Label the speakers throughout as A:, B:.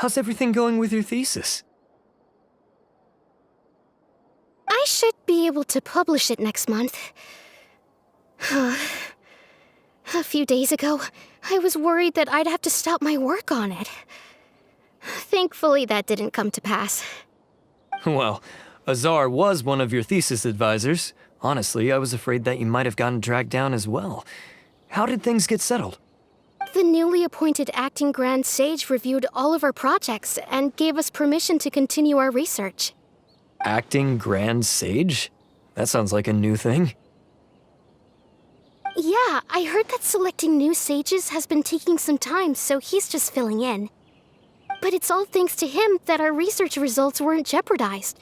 A: How's everything going with your thesis?
B: I should be able to publish it next month. A few days ago, I was worried that I'd have to stop my work on it. Thankfully, that didn't come to pass.
A: Well, Azar was one of your thesis advisors. Honestly, I was afraid that you might have gotten dragged down as well. How did things get settled?
B: The newly appointed acting Grand Sage reviewed all of our projects and gave us permission to continue our research.
A: Acting Grand Sage? That sounds like a new thing.
B: Yeah, I heard that selecting new sages has been taking some time, so he's just filling in. But it's all thanks to him that our research results weren't jeopardized.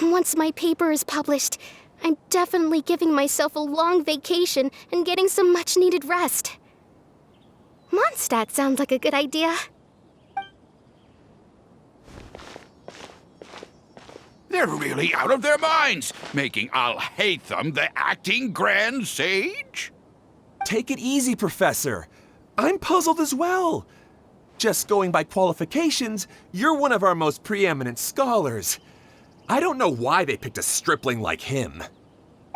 B: Once my paper is published, I'm definitely giving myself a long vacation and getting some much-needed rest. Mondstadt sounds like a good idea.
C: They're really out of their minds, making Alhaitham the acting Grand Sage?
D: Take it easy, Professor. I'm puzzled as well. Just going by qualifications, you're one of our most preeminent scholars. I don't know why they picked a stripling like him.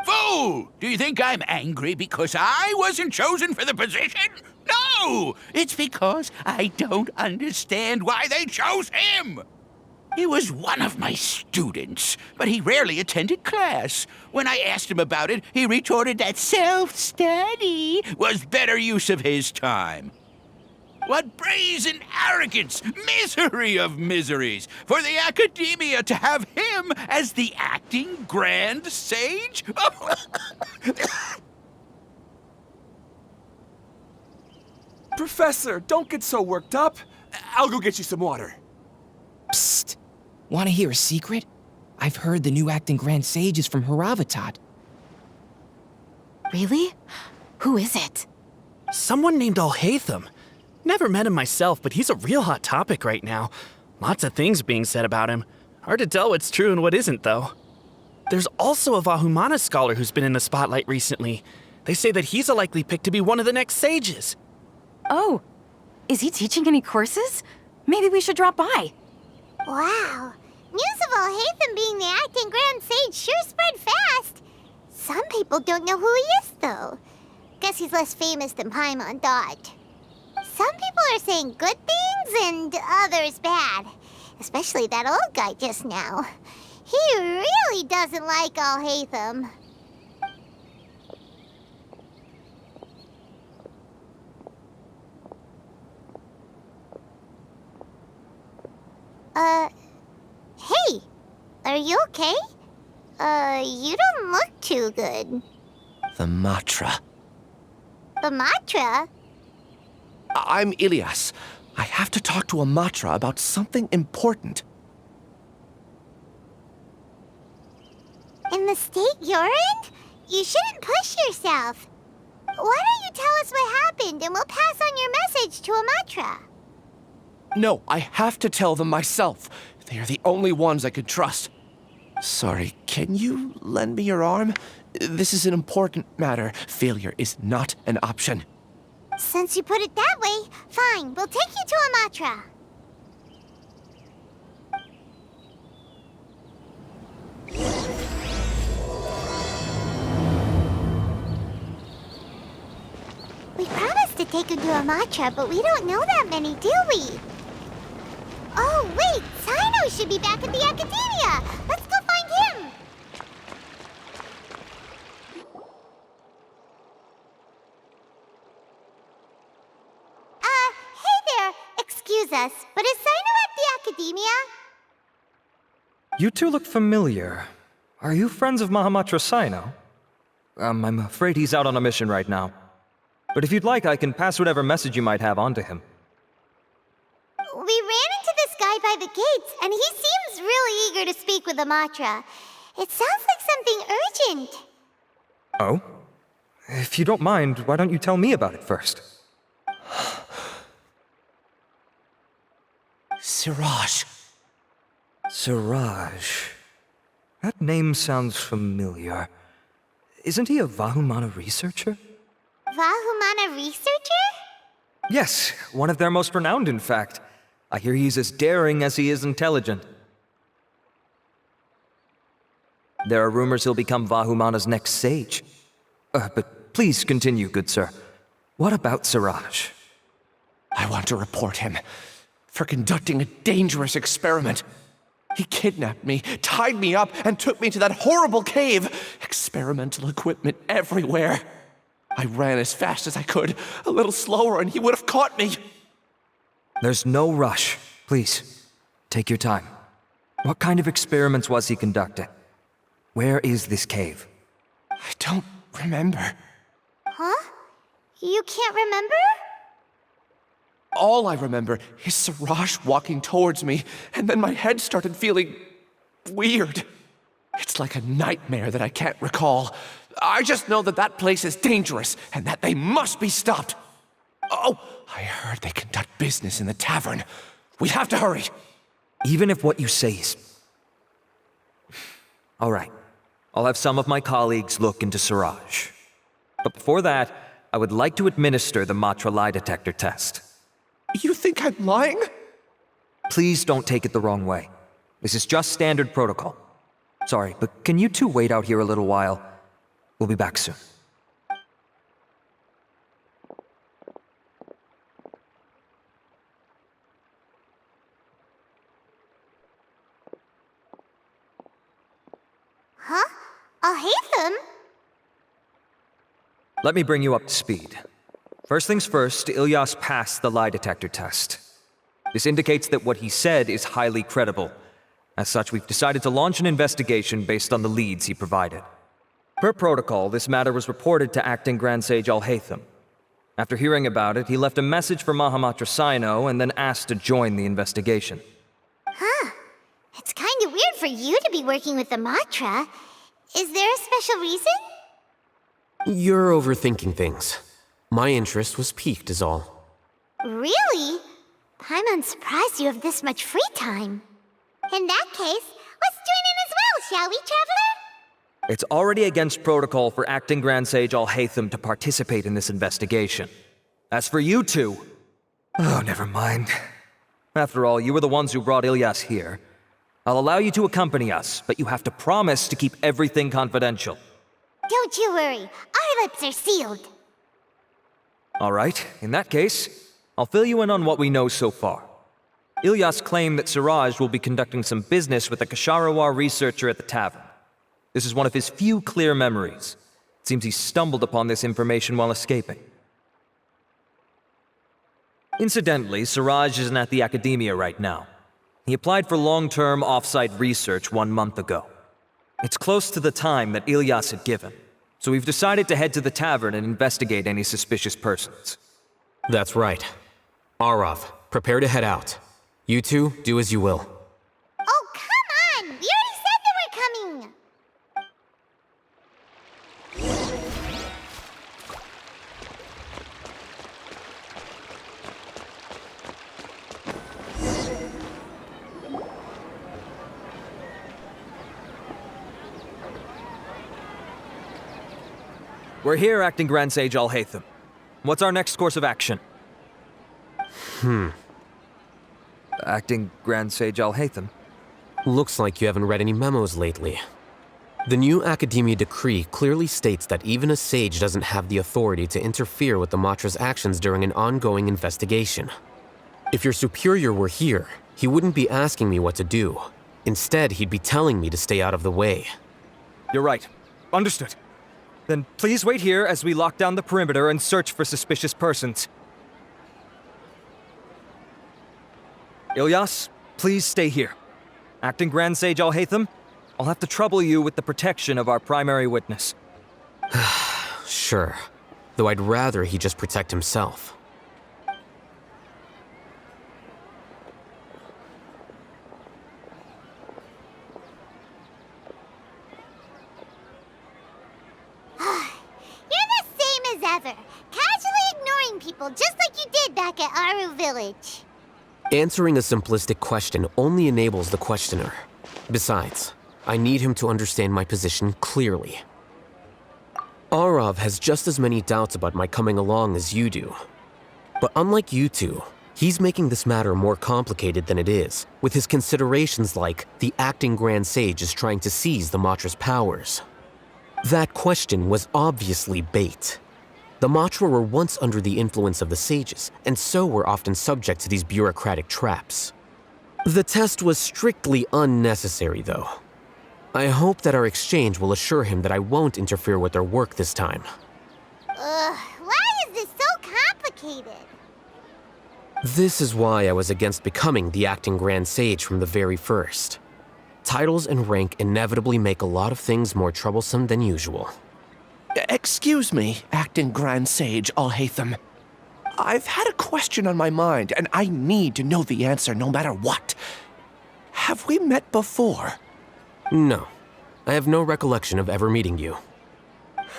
C: Fool! Do you think I'm angry because I wasn't chosen for the position? No! It's because I don't understand why they chose him! He was one of my students, but he rarely attended class. When I asked him about it, he retorted that self-study was better use of his time. What brazen arrogance, misery of miseries, for the academia to have him as the acting Grand Sage?
D: Professor, don't get so worked up. I'll go get you some water.
E: Psst. Want to hear a secret? I've heard the new acting Grand Sage is from Haravatat.
F: Really? Who is it?
G: Someone named Alhaitham. Never met him myself, but he's a real hot topic right now. Lots of things being said about him. Hard to tell what's true and what isn't, though. There's also a Vahumana scholar who's been in the spotlight recently. They say that he's a likely pick to be one of the next sages.
F: Oh, is he teaching any courses? Maybe we should drop by.
H: Wow. News of Alhaitham being the acting Grand Sage sure spread fast. Some people don't know who he is, though. Guess he's less famous than Paimon Dot. Some people are saying good things and others bad. Especially that old guy just now. He really doesn't like Alhaitham. Hey, are you okay? You don't look too good.
I: The Matra.
H: The Matra?
I: I'm Ilias. I have to talk to a Matra about something important.
H: In the state you're in? You shouldn't push yourself. Why don't you tell us what happened and we'll pass on your message to a Matra?
I: No, I have to tell them myself. They are the only ones I could trust. Sorry, can you lend me your arm? This is an important matter. Failure is not an option.
H: Since you put it that way, fine, we'll take you to a Matra. We promised to take you to a Matra, but we don't know that many, do we? Oh, wait! Sino should be back at the Academia! Let's go find him! Hey there! Excuse us, but is Sino at the Academia?
J: You two look familiar. Are you friends of Mahamatra Sino? I'm afraid he's out on a mission right now. But if you'd like, I can pass whatever message you might have on to him.
H: We ran into this guy by the gates, and he seems really eager to speak with the Matra. It sounds like something urgent.
J: Oh? If you don't mind, why don't you tell me about it first?
I: Siraj.
J: Siraj. That name sounds familiar. Isn't he a Vahumana researcher?
H: Vahumana researcher?
J: Yes, one of their most renowned, in fact. I hear he's as daring as he is intelligent. There are rumors he'll become Vahumana's next sage. But please continue, good sir. What about Siraj?
I: I want to report him for conducting a dangerous experiment. He kidnapped me, tied me up, and took me to that horrible cave. Experimental equipment everywhere. I ran as fast as I could, a little slower, and he would have caught me.
J: There's no rush. Please, take your time. What kind of experiments was he conducting? Where is this cave?
I: I don't remember.
H: Huh? You can't remember?
I: All I remember is Siraj walking towards me, and then my head started feeling weird. It's like a nightmare that I can't recall. I just know that that place is dangerous, and that they must be stopped. Oh, I heard they conduct business in the tavern. We have to hurry.
J: Even if what you say is... All right. I'll have some of my colleagues look into Siraj. But before that, I would like to administer the Matra lie detector test.
I: You think I'm lying?
J: Please don't take it the wrong way. This is just standard protocol. Sorry, but can you two wait out here a little while? We'll be back soon.
H: Huh? Alhaitham?
J: Let me bring you up to speed. First things first, Ilyas passed the lie detector test. This indicates that what he said is highly credible. As such, we've decided to launch an investigation based on the leads he provided. Per protocol, this matter was reported to Acting Grand Sage Alhaitham. After hearing about it, he left a message for Mahamatra Sino and then asked to join the investigation.
H: Huh. It's kinda weird for you to be working with the Matra. Is there a special reason?
K: You're overthinking things. My interest was piqued is all.
H: Really? I'm surprised you have this much free time. In that case, let's join in as well, shall we, Traveler?
J: It's already against protocol for Acting Grand Sage Alhaitham to participate in this investigation. As for you two... Oh, never mind. After all, you were the ones who brought Ilyas here. I'll allow you to accompany us, but you have to promise to keep everything confidential.
H: Don't you worry, our lips are sealed.
J: All right, in that case, I'll fill you in on what we know so far. Ilyas claimed that Siraj will be conducting some business with a Kasharawar researcher at the tavern. This is one of his few clear memories. It seems he stumbled upon this information while escaping. Incidentally, Siraj isn't at the academia right now. He applied for long-term off-site research 1 month ago. It's close to the time that Ilyas had given, so we've decided to head to the tavern and investigate any suspicious persons.
K: That's right. Arav, prepare to head out. You two, do as you will.
H: Oh, come on! We already said that we're coming!
J: We're here, Acting Grand Sage Alhaitham. What's our next course of action? Acting Grand Sage Alhaitham?
K: Looks like you haven't read any memos lately. The new Academia decree clearly states that even a sage doesn't have the authority to interfere with the Matra's actions during an ongoing investigation. If your superior were here, he wouldn't be asking me what to do. Instead, he'd be telling me to stay out of the way.
J: You're right. Understood. Then please wait here as we lock down the perimeter and search for suspicious persons. Ilyas, please stay here. Acting Grand Sage Alhaitham, I'll have to trouble you with the protection of our primary witness.
K: Sure. Though I'd rather he just protect himself.
H: People, just like you did back at Aru Village.
K: Answering a simplistic question only enables the questioner. Besides, I need him to understand my position clearly. Arav has just as many doubts about my coming along as you do. But unlike you two, He's making this matter more complicated than it is, with his considerations like the acting Grand Sage is trying to seize the Matra's powers. That question was obviously bait. The Matra were once under the influence of the sages, and so were often subject to these bureaucratic traps. The test was strictly unnecessary, though. I hope that our exchange will assure him that I won't interfere with their work this time.
H: Why is this so complicated?
K: This is why I was against becoming the acting Grand Sage from the very first. Titles and rank inevitably make a lot of things more troublesome than usual.
I: Excuse me, acting Grand Sage Alhaitham. I've had a question on my mind, and I need to know the answer no matter what. Have we met before?
K: No. I have no recollection of ever meeting you.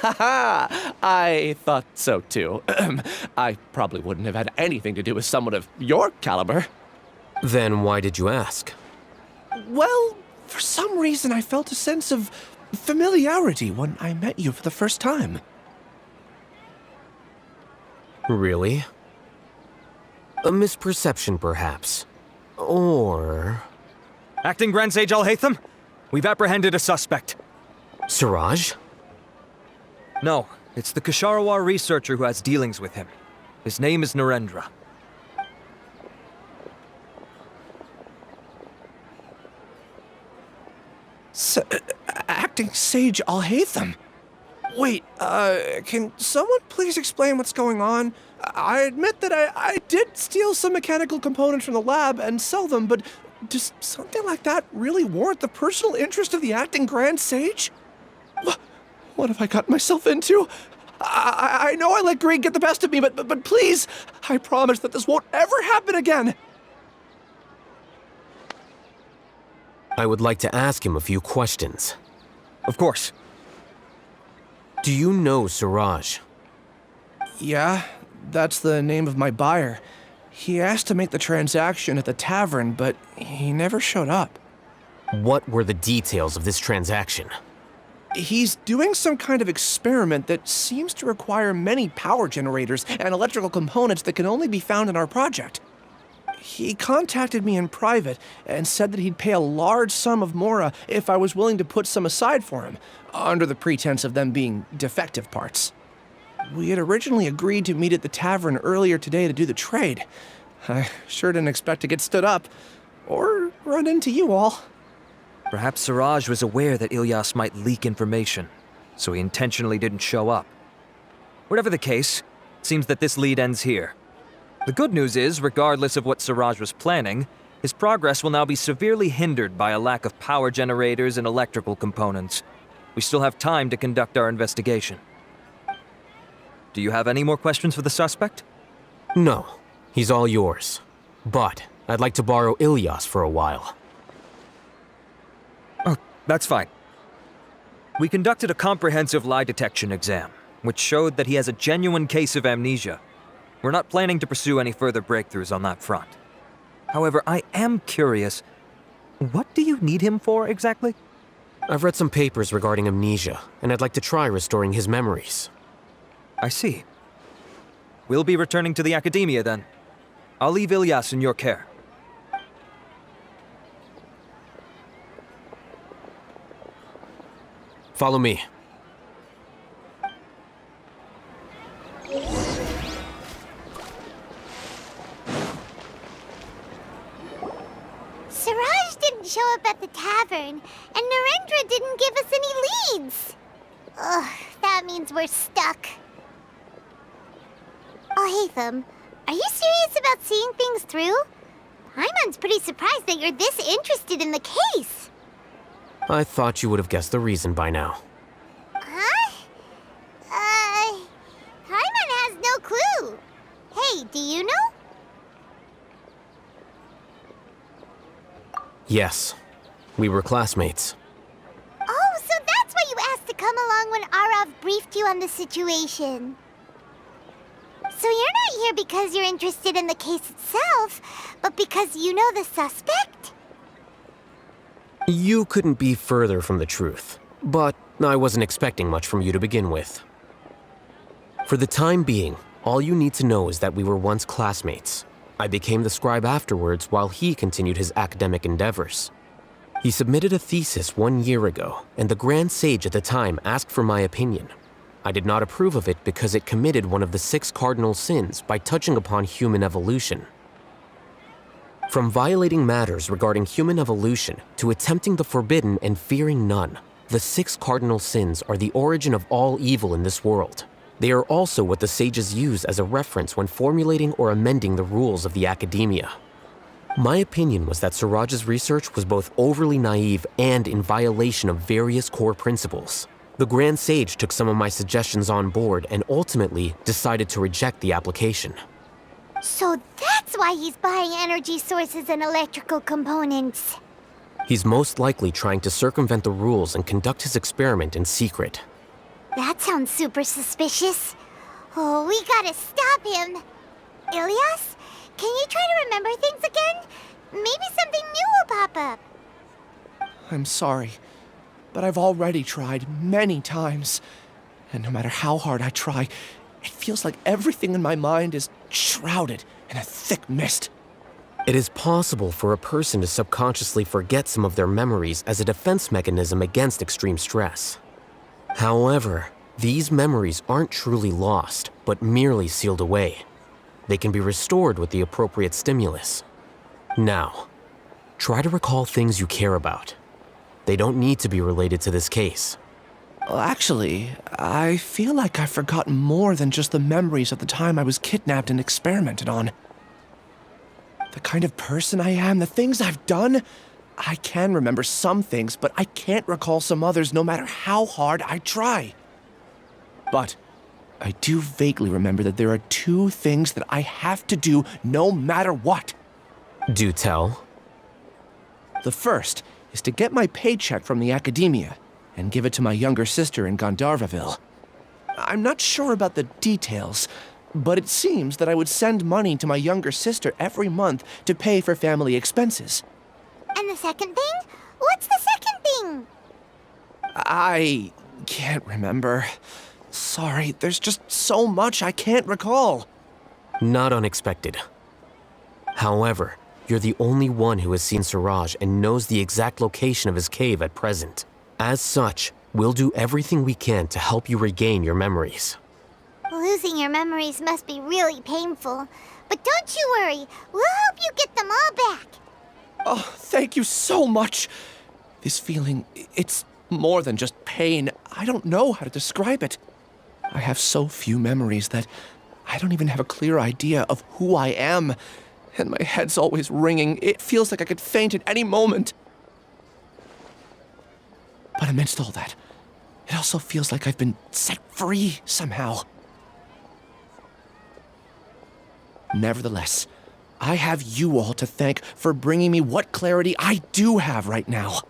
I: Haha, I thought so too. I probably wouldn't have had anything to do with someone of your caliber.
K: Then why did you ask?
I: Well, for some reason I felt a sense of familiarity when I met you for the first time.
K: Really? A misperception, perhaps. Or...
J: Acting Grand Sage Alhaitham, we've apprehended a suspect.
K: Siraj?
J: No, it's the Kasharawar researcher who has dealings with him. His name is Narendra.
I: Acting Sage Alhaitham? Wait, can someone please explain what's going on? I admit that I did steal some mechanical components from the lab and sell them, but does something like that really warrant the personal interest of the acting Grand Sage? What have I gotten myself into? I know I let greed get the best of me, but please, I promise that this won't ever happen again.
K: I would like to ask him a few questions.
J: Of course.
K: Do you know Siraj?
I: Yeah, that's the name of my buyer. He asked to make the transaction at the tavern, but he never showed up.
K: What were the details of this transaction?
I: He's doing some kind of experiment that seems to require many power generators and electrical components that can only be found in our project. He contacted me in private and said that he'd pay a large sum of Mora if I was willing to put some aside for him, under the pretense of them being defective parts. We had originally agreed to meet at the tavern earlier today to do the trade. I sure didn't expect to get stood up, or run into you all.
J: Perhaps Siraj was aware that Ilyas might leak information, so he intentionally didn't show up. Whatever the case, it seems that this lead ends here. The good news is, regardless of what Siraj was planning, his progress will now be severely hindered by a lack of power generators and electrical components. We still have time to conduct our investigation. Do you have any more questions for the suspect?
K: No. He's all yours. But I'd like to borrow Ilyas for a while.
J: Oh, that's fine. We conducted a comprehensive lie detection exam, which showed that he has a genuine case of amnesia. We're not planning to pursue any further breakthroughs on that front. However, I am curious, what do you need him for exactly?
K: I've read some papers regarding amnesia, and I'd like to try restoring his memories.
J: I see. We'll be returning to the Academia then. I'll leave Ilyas in your care.
K: Follow me.
H: Siraj didn't show up at the tavern, and Narendra didn't give us any leads. Ugh, that means we're stuck. Alhaitham, are you serious about seeing things through? Paimon's pretty surprised that you're this interested in the case.
K: I thought you would have guessed the reason by now.
H: Huh? Paimon has no clue. Hey, do you know?
K: Yes. We were classmates.
H: Oh, so that's why you asked to come along when Arav briefed you on the situation. So you're not here because you're interested in the case itself, but because you know the suspect?
K: You couldn't be further from the truth, but I wasn't expecting much from you to begin with. For the time being, all you need to know is that we were once classmates. I became the scribe afterwards while he continued his academic endeavors. He submitted a thesis 1 year ago, and the Grand Sage at the time asked for my opinion. I did not approve of it because it committed one of the 6 cardinal sins by touching upon human evolution. From violating matters regarding human evolution to attempting the forbidden and fearing none, the 6 cardinal sins are the origin of all evil in this world. They are also what the sages use as a reference when formulating or amending the rules of the academia. My opinion was that Suraj's research was both overly naive and in violation of various core principles. The Grand Sage took some of my suggestions on board and ultimately decided to reject the application.
H: So that's why he's buying energy sources and electrical components.
K: He's most likely trying to circumvent the rules and conduct his experiment in secret.
H: That sounds super suspicious. Oh, we gotta stop him. Ilias, can you try to remember things again? Maybe something new will pop up.
I: I'm sorry, but I've already tried many times. And no matter how hard I try, it feels like everything in my mind is shrouded in a thick mist.
K: It is possible for a person to subconsciously forget some of their memories as a defense mechanism against extreme stress. However, these memories aren't truly lost, but merely sealed away. They can be restored with the appropriate stimulus. Now, try to recall things you care about. They don't need to be related to this case.
I: Well, actually, I feel like I've forgotten more than just the memories of the time I was kidnapped and experimented on. The kind of person I am, the things I've done, I can remember some things, but I can't recall some others no matter how hard I try. But I do vaguely remember that there are 2 things that I have to do no matter what.
K: Do tell.
I: The first is to get my paycheck from the academia and give it to my younger sister in Gandharvaville. I'm not sure about the details, but it seems that I would send money to my younger sister every month to pay for family expenses.
H: And the second thing? What's the second thing?
I: I can't remember. Sorry, there's just so much I can't recall.
K: Not unexpected. However, you're the only one who has seen Suraj and knows the exact location of his cave at present. As such, we'll do everything we can to help you regain your memories.
H: Losing your memories must be really painful. But don't you worry, we'll help you get them all back.
I: Oh, thank you so much. This feeling, it's more than just pain. I don't know how to describe it. I have so few memories that I don't even have a clear idea of who I am. And my head's always ringing. It feels like I could faint at any moment. But amidst all that, it also feels like I've been set free somehow. Nevertheless, I have you all to thank for bringing me what clarity I do have right now.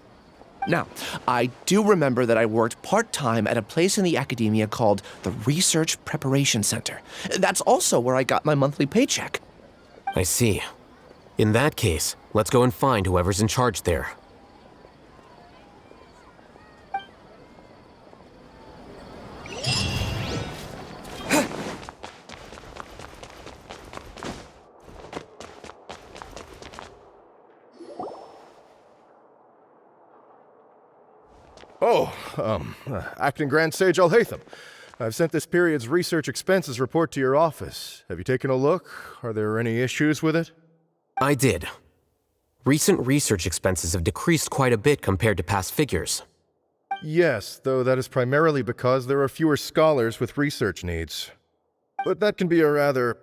I: Now, I do remember that I worked part-time at a place in the academia called the Research Preparation Center. That's also where I got my monthly paycheck.
K: I see. In that case, let's go and find whoever's in charge there.
L: Acting Grand Sage Alhaitham. I've sent this period's research expenses report to your office. Have you taken a look? Are there any issues with it?
K: I did. Recent research expenses have decreased quite a bit compared to past figures.
L: Yes, though that is primarily because there are fewer scholars with research needs. But that can be a rather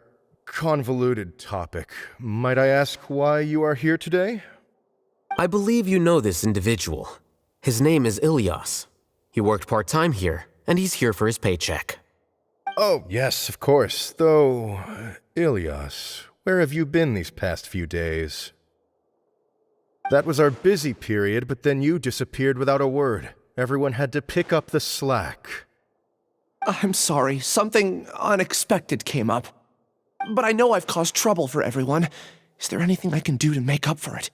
L: convoluted topic. Might I ask why you are here today?
K: I believe you know this individual. His name is Ilias. He worked part-time here, and he's here for his paycheck.
L: Oh, yes, of course. Though, Ilias, where have you been these past few days? That was our busy period, but then you disappeared without a word. Everyone had to pick up the slack.
I: I'm sorry, something unexpected came up. But I know I've caused trouble for everyone. Is there anything I can do to make up for it?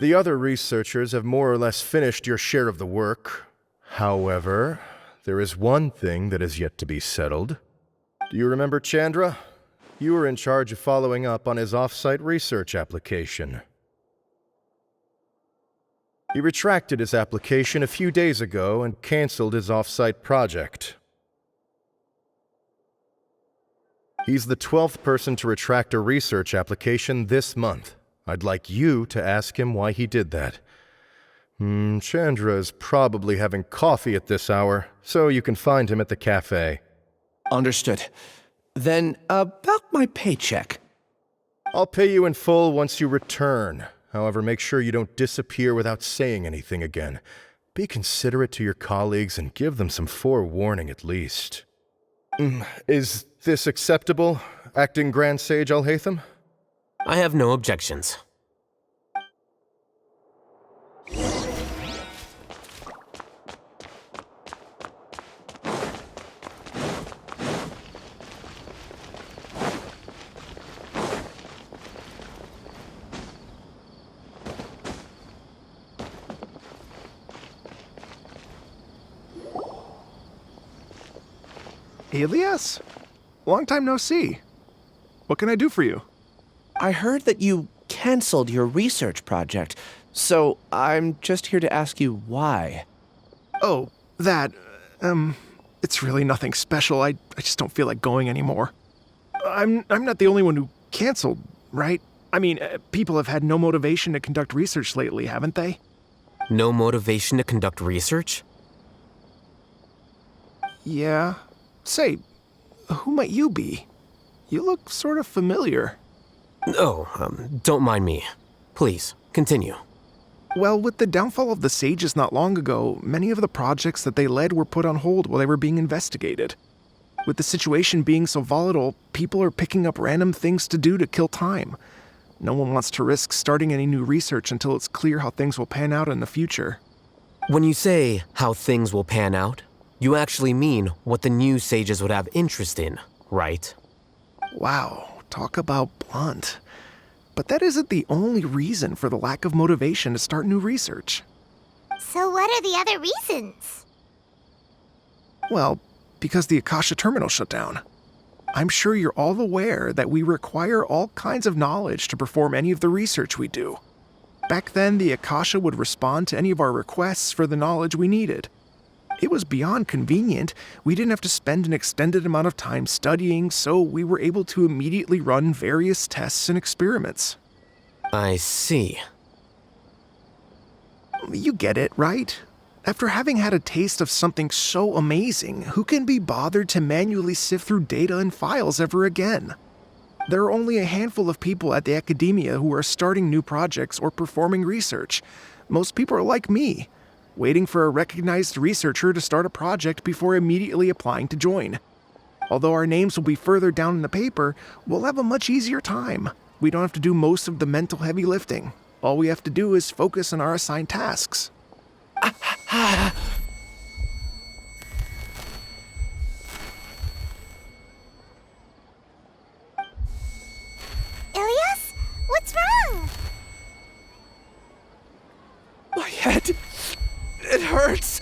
L: The other researchers have more or less finished your share of the work. However, there is one thing that is yet to be settled. Do you remember Chandra? you were in charge of following up on his off-site research application. He retracted his application a few days ago and canceled his off-site project. He's the 12th person to retract a research application this month. I'd like you to ask him why he did that. Chandra is probably having coffee at this hour, so you can find him at the cafe.
I: Understood. Then, about my paycheck.
L: I'll pay you in full once you return. However, make sure you don't disappear without saying anything again. Be considerate to your colleagues and give them some forewarning at least. Is this acceptable, Acting Grand Sage Alhaitham?
K: I have no objections.
M: Elias? Long time no see. What can I do for you?
I: I heard that you canceled your research project, so I'm just here to ask you why.
M: Oh, that, it's really nothing special. I just don't feel like going anymore. I'm not the only one who canceled, right? I mean, people have had no motivation to conduct research lately, haven't they?
K: No motivation to conduct research?
M: Yeah. Say, who might you be? You look sort of familiar.
K: Oh, don't mind me. Please, continue.
M: Well, with the downfall of the Sages not long ago, many of the projects that they led were put on hold while they were being investigated. With the situation being so volatile, people are picking up random things to do to kill time. No one wants to risk starting any new research until it's clear how things will pan out in the future.
K: When you say how things will pan out, you actually mean what the new sages would have interest in, right?
M: Wow, talk about blunt. But that isn't the only reason for the lack of motivation to start new research.
H: So what are the other reasons?
M: Well, because the Akasha terminal shut down. I'm sure you're all aware that we require all kinds of knowledge to perform any of the research we do. Back then, the Akasha would respond to any of our requests for the knowledge we needed. It was beyond convenient. We didn't have to spend an extended amount of time studying, so we were able to immediately run various tests and experiments.
K: I see.
M: You get it, right? After having had a taste of something so amazing, who can be bothered to manually sift through data and files ever again? There are only a handful of people at the academia who are starting new projects or performing research. Most people are like me, waiting for a recognized researcher to start a project before immediately applying to join. Although our names will be further down in the paper, we'll have a much easier time. We don't have to do most of the mental heavy lifting. All we have to do is focus on our assigned tasks.
H: Ilias? What's wrong?
I: My head... it hurts!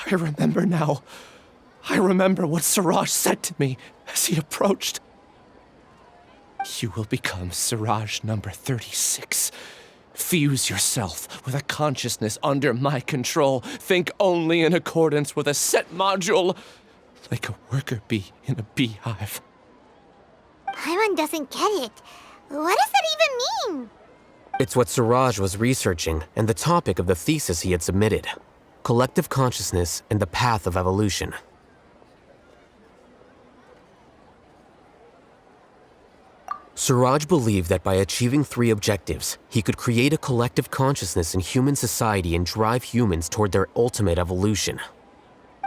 I: I remember now. I remember what Siraj said to me as he approached. You will become Siraj number 36. Fuse yourself with a consciousness under my control. Think only in accordance with a set module, like a worker bee in a beehive.
H: Paimon doesn't get it. What does that even mean?
K: It's what Siraj was researching and the topic of the thesis he had submitted. Collective consciousness and the path of evolution. Siraj believed that by achieving 3 objectives, he could create a collective consciousness in human society and drive humans toward their ultimate evolution.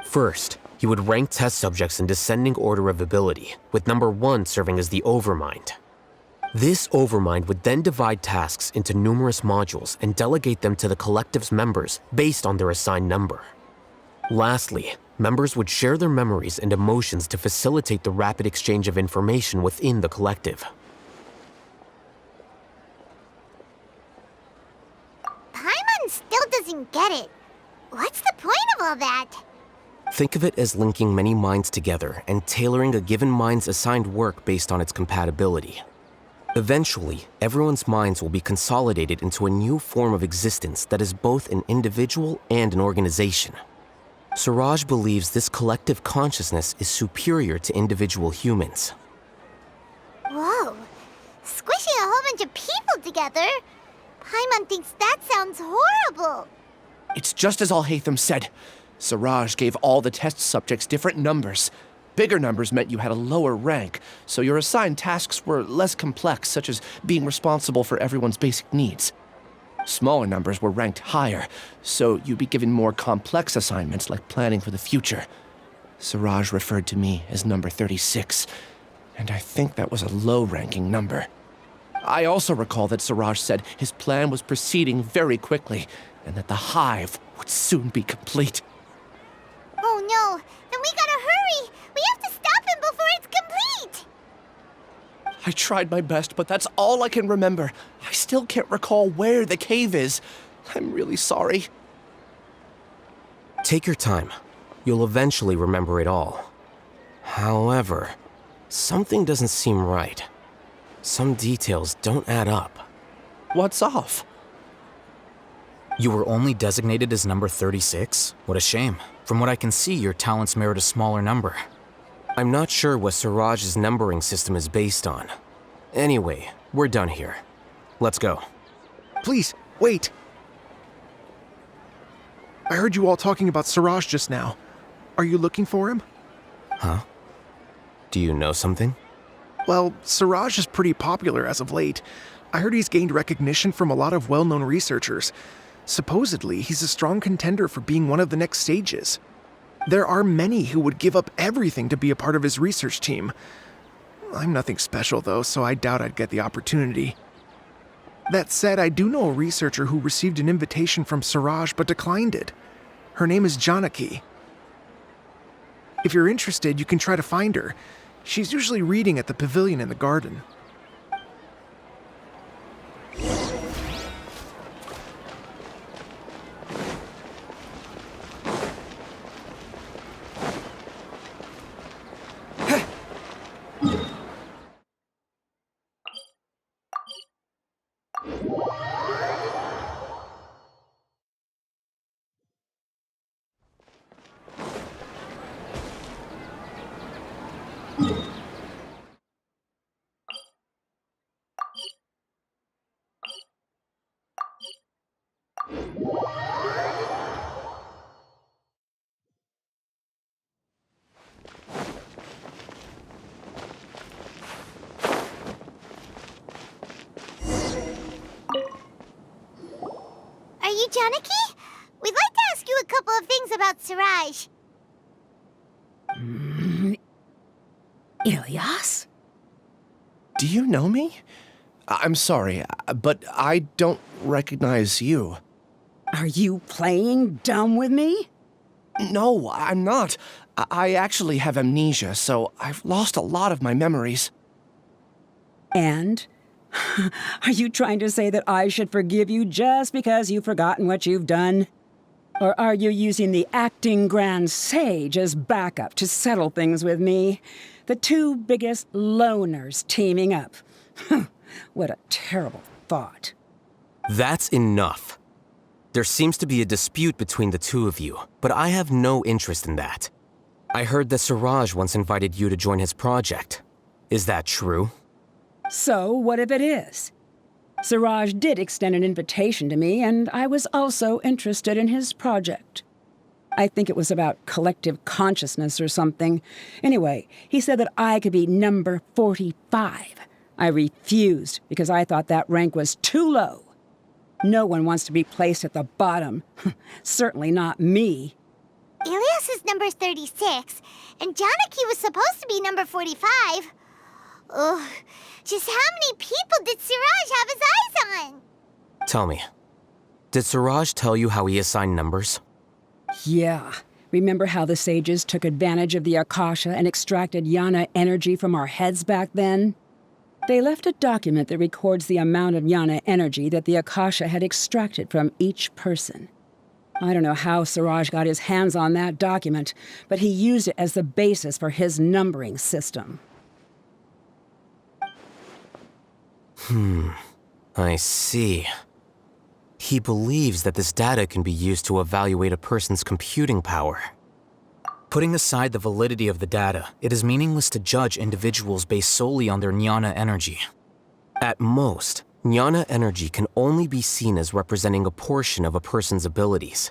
K: First, he would rank test subjects in descending order of ability, with number 1 serving as the Overmind. This Overmind would then divide tasks into numerous modules and delegate them to the collective's members based on their assigned number. Lastly, members would share their memories and emotions to facilitate the rapid exchange of information within the collective.
H: all that?
K: Think of it as linking many minds together and tailoring a given mind's assigned work based on its compatibility. Eventually, everyone's minds will be consolidated into a new form of existence that is both an individual and an organization. Suraj believes this collective consciousness is superior to individual humans.
H: Whoa. Squishing a whole bunch of people together? Paimon thinks that sounds horrible.
I: It's just as Alhaitham said. Suraj gave all the test subjects different numbers. Bigger numbers meant you had a lower rank, so your assigned tasks were less complex, such as being responsible for everyone's basic needs. Smaller numbers were ranked higher, so you'd be given more complex assignments like planning for the future. Suraj referred to me as number 36, and I think that was a low-ranking number. I also recall that Suraj said his plan was proceeding very quickly, and that the hive would soon be complete.
H: Oh no, then we gotta hurry! We have to stop him before it's complete!
I: I tried my best, but that's all I can remember. I still can't recall where the cave is. I'm really sorry.
K: Take your time. You'll eventually remember it all. However, something doesn't seem right. Some details don't add up.
I: What's off?
N: You were only designated as number 36? What a shame. From what I can see, your talents merit a smaller number.
K: I'm not sure what Suraj's numbering system is based on. Anyway, we're done here. Let's go.
M: Please, wait. I heard you all talking about Suraj just now. Are you looking for him?
K: Huh? Do you know something?
M: Well, Suraj is pretty popular as of late. I heard he's gained recognition from a lot of well-known researchers. Supposedly, he's a strong contender for being one of the next sages. There are many who would give up everything to be a part of his research team. I'm nothing special, though, so I doubt I'd get the opportunity. That said, I do know a researcher who received an invitation from Suraj but declined it. Her name is Janaki. If you're interested, you can try to find her. She's usually reading at the pavilion in the garden.
H: Are you Janaki? We'd like to ask you a couple of things about Suraj.
O: Ilyas?
I: Do you know me? I'm sorry, but I don't recognize you.
O: Are you playing dumb with me?
I: No, I'm not. I actually have amnesia, so I've lost a lot of my memories.
O: And? Are you trying to say that I should forgive you just because you've forgotten what you've done? Or are you using the acting Grand Sage as backup to settle things with me? The two biggest loners teaming up. What a terrible thought.
K: That's enough. There seems to be a dispute between the two of you, but I have no interest in that. I heard that Suraj once invited you to join his project. Is that true?
O: So, what if it is? Suraj did extend an invitation to me, and I was also interested in his project. I think it was about collective consciousness or something. Anyway, he said that I could be number 45. I refused because I thought that rank was too low. No one wants to be placed at the bottom. Certainly not me.
H: Ilyas is number 36, and Janaki was supposed to be number 45. Ugh, just how many people did Suraj have his eyes on?
K: Tell me, did Suraj tell you how he assigned numbers?
O: Yeah. Remember how the sages took advantage of the Akasha and extracted Yana energy from our heads back then? They left a document that records the amount of Yana energy that the Akasha had extracted from each person. I don't know how Siraj got his hands on that document, but he used it as the basis for his numbering system.
K: I see. He believes that this data can be used to evaluate a person's computing power. Putting aside the validity of the data, it is meaningless to judge individuals based solely on their jnana energy. At most, jnana energy can only be seen as representing a portion of a person's abilities.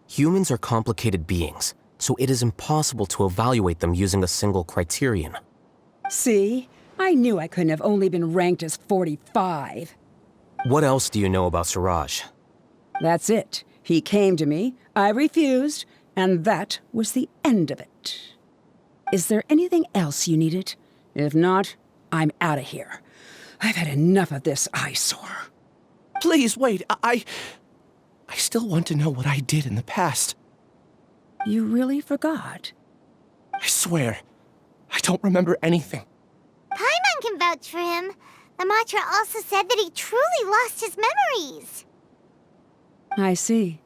K: Humans are complicated beings, so it is impossible to evaluate them using a single criterion.
O: See? I knew I couldn't have only been ranked as 45.
K: What else do you know about Siraj?
O: That's it. He came to me, I refused, and that was the end of it. Is there anything else you needed? If not, I'm out of here. I've had enough of this eyesore.
I: Please, wait. I still want to know what I did in the past.
O: You really forgot?
I: I swear, I don't remember anything.
H: Paimon can vouch for him. The mantra also said that he truly lost his memories.
O: I see.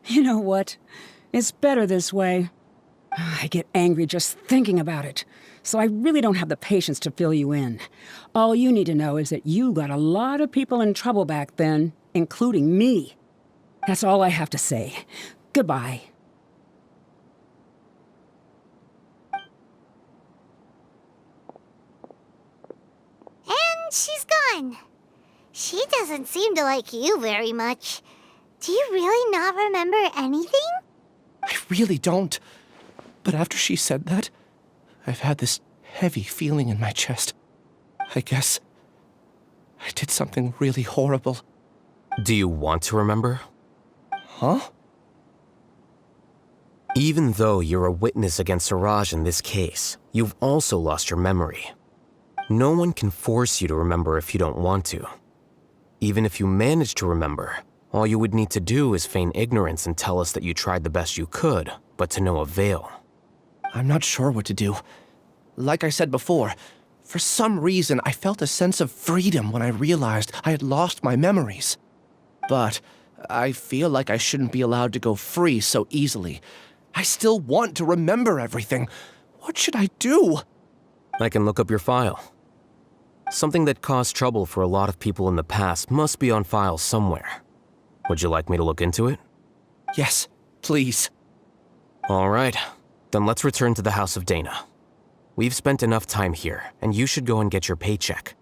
O: You know what? It's better this way. I get angry just thinking about it, so I really don't have the patience to fill you in. All you need to know is that you got a lot of people in trouble back then, including me. That's all I have to say. Goodbye.
H: And she's gone. She doesn't seem to like you very much. Do you really not remember anything?
I: I really don't. But after she said that, I've had this heavy feeling in my chest. I guess I did something really horrible.
K: Do you want to remember?
I: Huh?
K: Even though you're a witness against Siraj in this case, you've also lost your memory. No one can force you to remember if you don't want to. Even if you manage to remember, all you would need to do is feign ignorance and tell us that you tried the best you could, but to no avail.
I: I'm not sure what to do. Like I said before, for some reason I felt a sense of freedom when I realized I had lost my memories. But I feel like I shouldn't be allowed to go free so easily. I still want to remember everything. What should I do?
K: I can look up your file. Something that caused trouble for a lot of people in the past must be on file somewhere. Would you like me to look into it?
I: Yes, please.
K: All right, then let's return to the House of Dana. We've spent enough time here, and you should go and get your paycheck.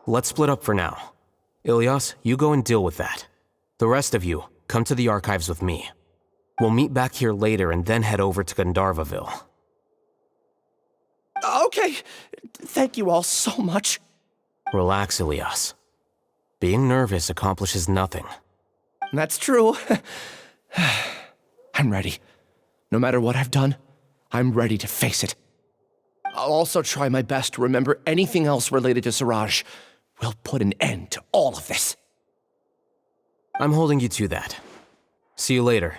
K: Let's split up for now. Ilyas, you go and deal with that. The rest of you, come to the archives with me. We'll meet back here later and then head over to Gandharvaville.
I: Okay, thank you all so much.
K: Relax, Ilyas. Being nervous accomplishes nothing.
I: That's true. I'm ready. No matter what I've done, I'm ready to face it. I'll also try my best to remember anything else related to Siraj. We'll put an end to all of this.
K: I'm holding you to that. See you later.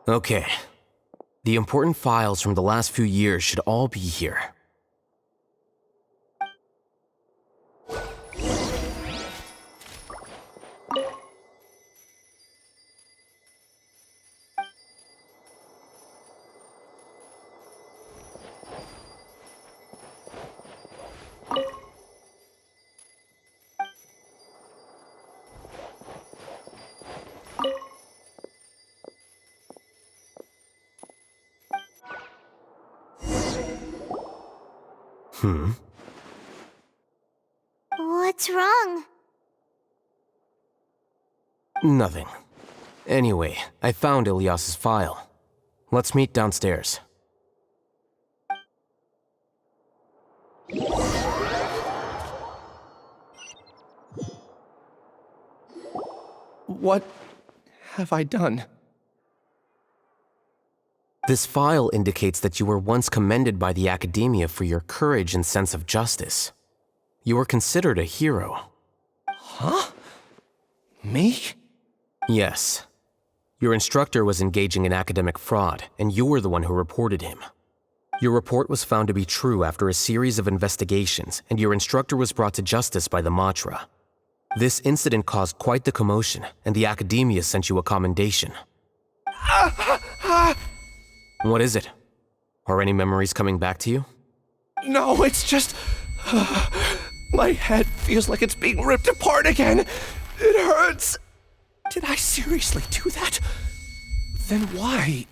K: Okay. The important files from the last few years should all be here.
H: What's wrong?
K: Nothing. Anyway, I found Ilyas's file. Let's meet downstairs.
I: What have I done?
K: This file indicates that you were once commended by the Academia for your courage and sense of justice. You were considered a hero.
I: Huh? Me?
K: Yes. Your instructor was engaging in academic fraud, and you were the one who reported him. Your report was found to be true after a series of investigations, and your instructor was brought to justice by the Matra. This incident caused quite the commotion, and the Academia sent you a commendation. What is it? Are any memories coming back to you?
I: No, it's just... my head feels like it's being ripped apart again. It hurts. Did I seriously do that? Then why?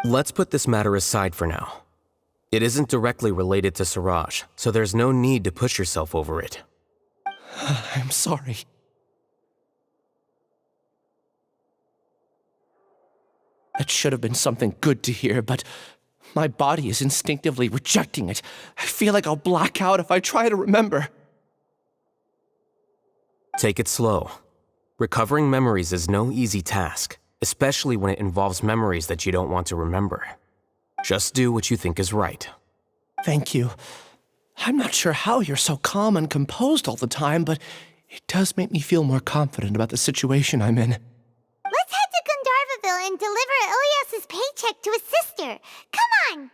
K: Let's put this matter aside for now. It isn't directly related to Siraj, so there's no need to push yourself over it.
I: I'm sorry. That should have been something good to hear, but my body is instinctively rejecting it. I feel like I'll black out if I try to remember.
K: Take it slow. Recovering memories is no easy task, especially when it involves memories that you don't want to remember. Just do what you think is right.
I: Thank you. I'm not sure how you're so calm and composed all the time, but it does make me feel more confident about the situation I'm in.
H: Let's head to Gandharvaville and deliver Ilyas's paycheck to his sister. Come on!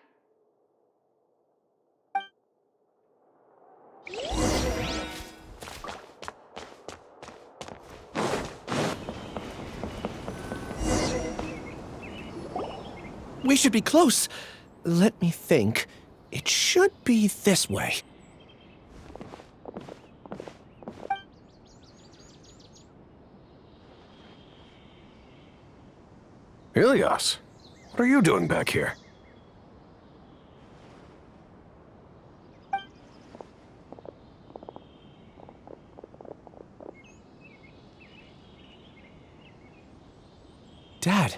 I: We should be close. Let me think. It should be this way.
P: Ilyas, what are you doing back here?
I: Dad,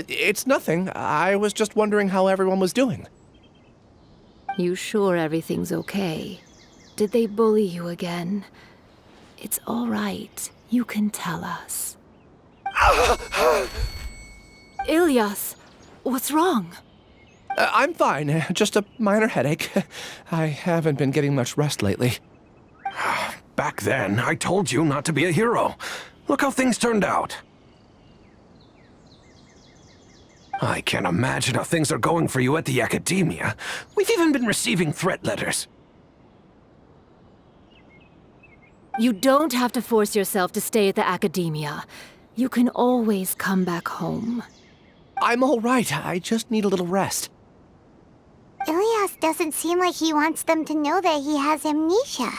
I: it's nothing. I was just wondering how everyone was doing.
Q: You sure everything's okay? Did they bully you again? It's all right. You can tell us. Ilyas, what's wrong?
I: I'm fine. Just a minor headache. I haven't been getting much rest lately.
P: Back then, I told you not to be a hero. Look how things turned out. I can't imagine how things are going for you at the Academia. We've even been receiving threat letters.
Q: You don't have to force yourself to stay at the Academia. You can always come back home.
I: I'm all right. I just need a little rest.
H: Ilyas doesn't seem like he wants them to know that he has amnesia.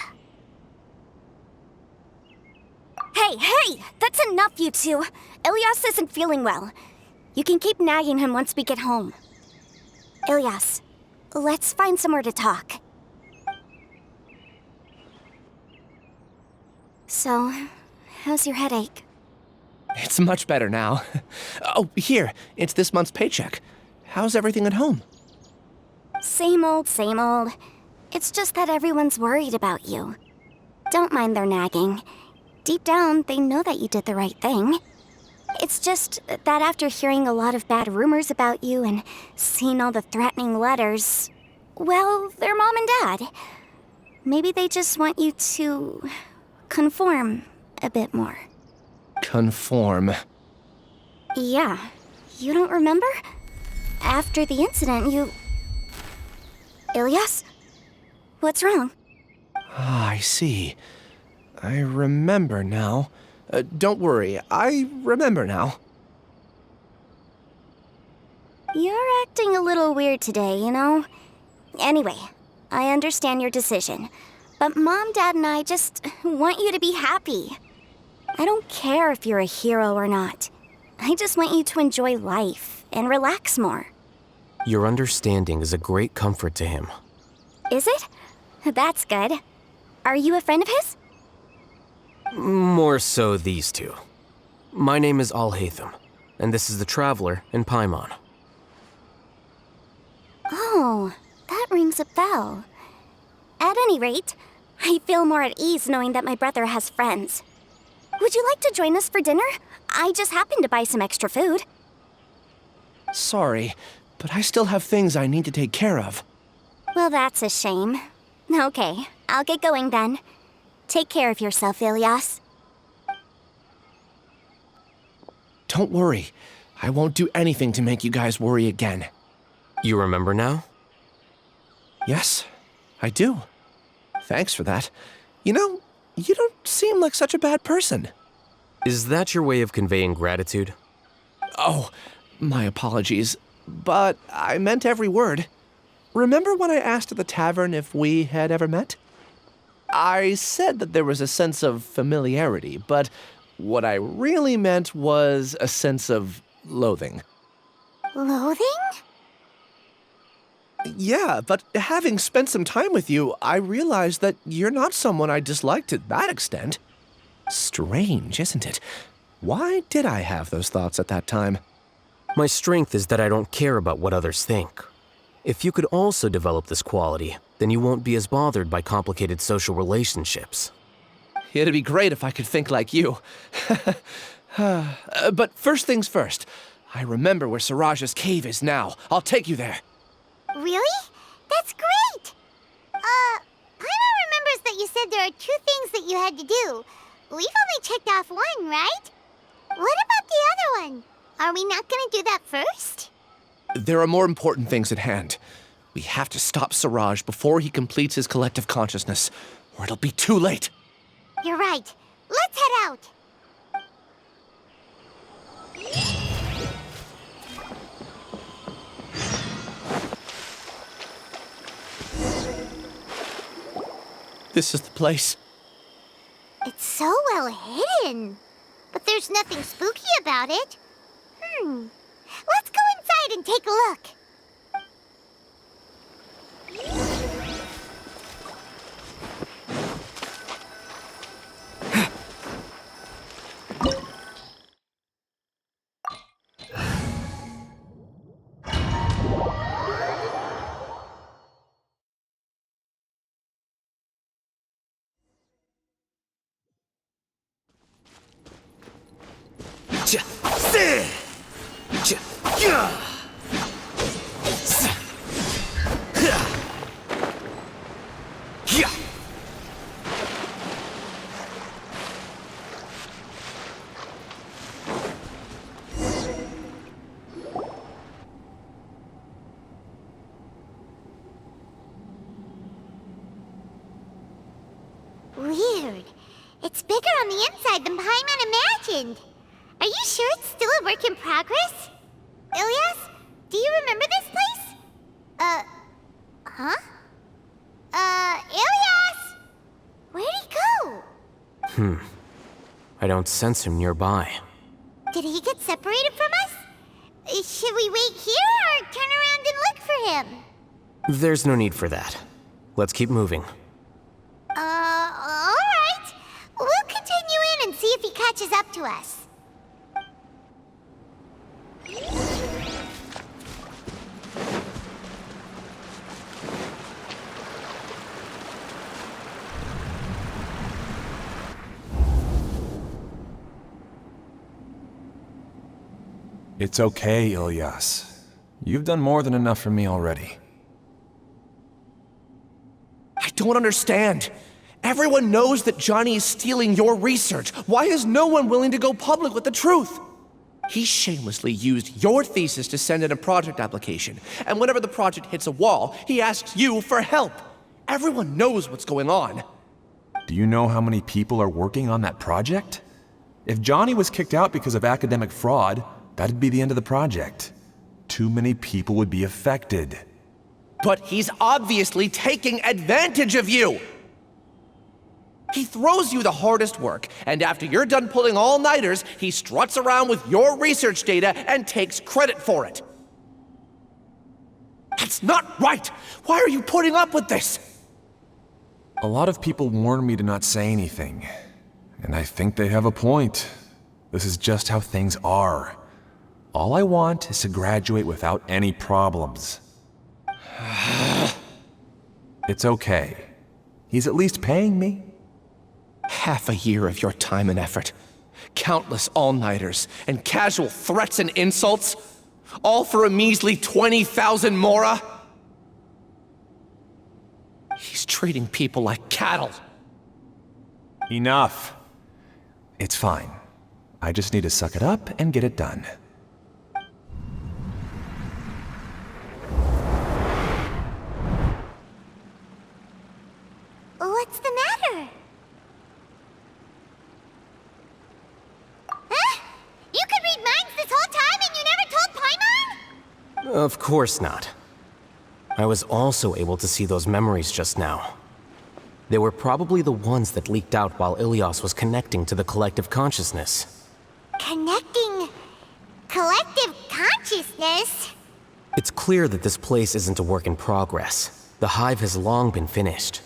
B: Hey! That's enough, you two! Ilyas isn't feeling well. You can keep nagging him once we get home. Ilyas, let's find somewhere to talk. So, how's your headache?
I: It's much better now. Oh, here. It's this month's paycheck. How's everything at home?
B: Same old, same old. It's just that everyone's worried about you. Don't mind their nagging. Deep down, they know that you did the right thing. It's just that after hearing a lot of bad rumors about you and seeing all the threatening letters, well, they're mom and dad. Maybe they just want you to conform a bit more.
I: Conform.
B: Yeah. You don't remember? After the incident, you... Ilyas? What's wrong?
I: Ah, I see. I remember now. Don't worry, I remember now.
B: You're acting a little weird today, you know? Anyway, I understand your decision. But Mom, Dad, and I just want you to be happy. I don't care if you're a hero or not. I just want you to enjoy life and relax more.
K: Your understanding is a great comfort to him.
B: Is it?
R: That's good. Are you a friend of his?
K: More so these two. My name is Alhaitham, and this is the Traveler in Paimon.
R: Oh, that rings a bell. At any rate, I feel more at ease knowing that my brother has friends. Would you like to join us for dinner? I just happened to buy some extra food.
I: Sorry, but I still have things I need to take care of.
R: Well, that's a shame. Okay, I'll get going then. Take care of yourself, Ilias.
I: Don't worry. I won't do anything to make you guys worry again.
K: You remember now?
I: Yes, I do. Thanks for that. You know, you don't seem like such a bad person.
K: Is that your way of conveying gratitude?
I: Oh, my apologies. But I meant every word. Remember when I asked at the tavern if we had ever met? I said that there was a sense of familiarity, but what I really meant was a sense of loathing.
H: Loathing?
I: Yeah, but having spent some time with you, I realized that you're not someone I dislike to that extent. Strange, isn't it? Why did I have those thoughts at that time?
K: My strength is that I don't care about what others think. If you could also develop this quality, then you won't be as bothered by complicated social relationships.
I: It'd be great if I could think like you. But first things first, I remember where Siraj's cave is now. I'll take you there.
H: Really? That's great! Paimon remembers that you said there are 2 things that you had to do. We've only checked off 1, right? What about the other one? Are we not gonna do that first?
I: There are more important things at hand. We have to stop Siraj before he completes his collective consciousness, or it'll be too late.
H: You're right. Let's head out.
I: This is the place.
H: It's so well hidden. But there's nothing spooky about it. Let's go inside and take a look. Weird. It's bigger on the inside than Paimon imagined. Are you sure it's still a work in progress? Ilias, do you remember this place? Ilias! Where'd he go?
K: I don't sense him nearby.
H: Did he get separated from us? Should we wait here or turn around and look for him?
K: There's no need for that. Let's keep moving.
H: Alright. We'll continue in and see if he catches up to us.
D: It's okay, Ilias. You've done more than enough for me already.
I: I don't understand. Everyone knows that Johnny is stealing your research. Why is no one willing to go public with the truth? He shamelessly used your thesis to send in a project application, and whenever the project hits a wall, he asks you for help. Everyone knows what's going on.
D: Do you know how many people are working on that project? If Johnny was kicked out because of academic fraud, that'd be the end of the project. Too many people would be affected.
I: But he's obviously taking advantage of you! He throws you the hardest work, and after you're done pulling all-nighters, he struts around with your research data and takes credit for it. That's not right! Why are you putting up with this?
D: A lot of people warn me to not say anything, and I think they have a point. This is just how things are. All I want is to graduate without any problems. It's okay. He's at least paying me.
I: Half a year of your time and effort, countless all-nighters, and casual threats and insults, all for a measly 20,000 mora? He's treating people like cattle.
D: Enough. It's fine. I just need to suck it up and get it done.
H: What's the matter? Huh? You could read minds this whole time and you never told Paimon?
K: Of course not. I was also able to see those memories just now. They were probably the ones that leaked out while Ilias was connecting to the collective consciousness.
H: Connecting collective consciousness?
K: It's clear that this place isn't a work in progress. The hive has long been finished.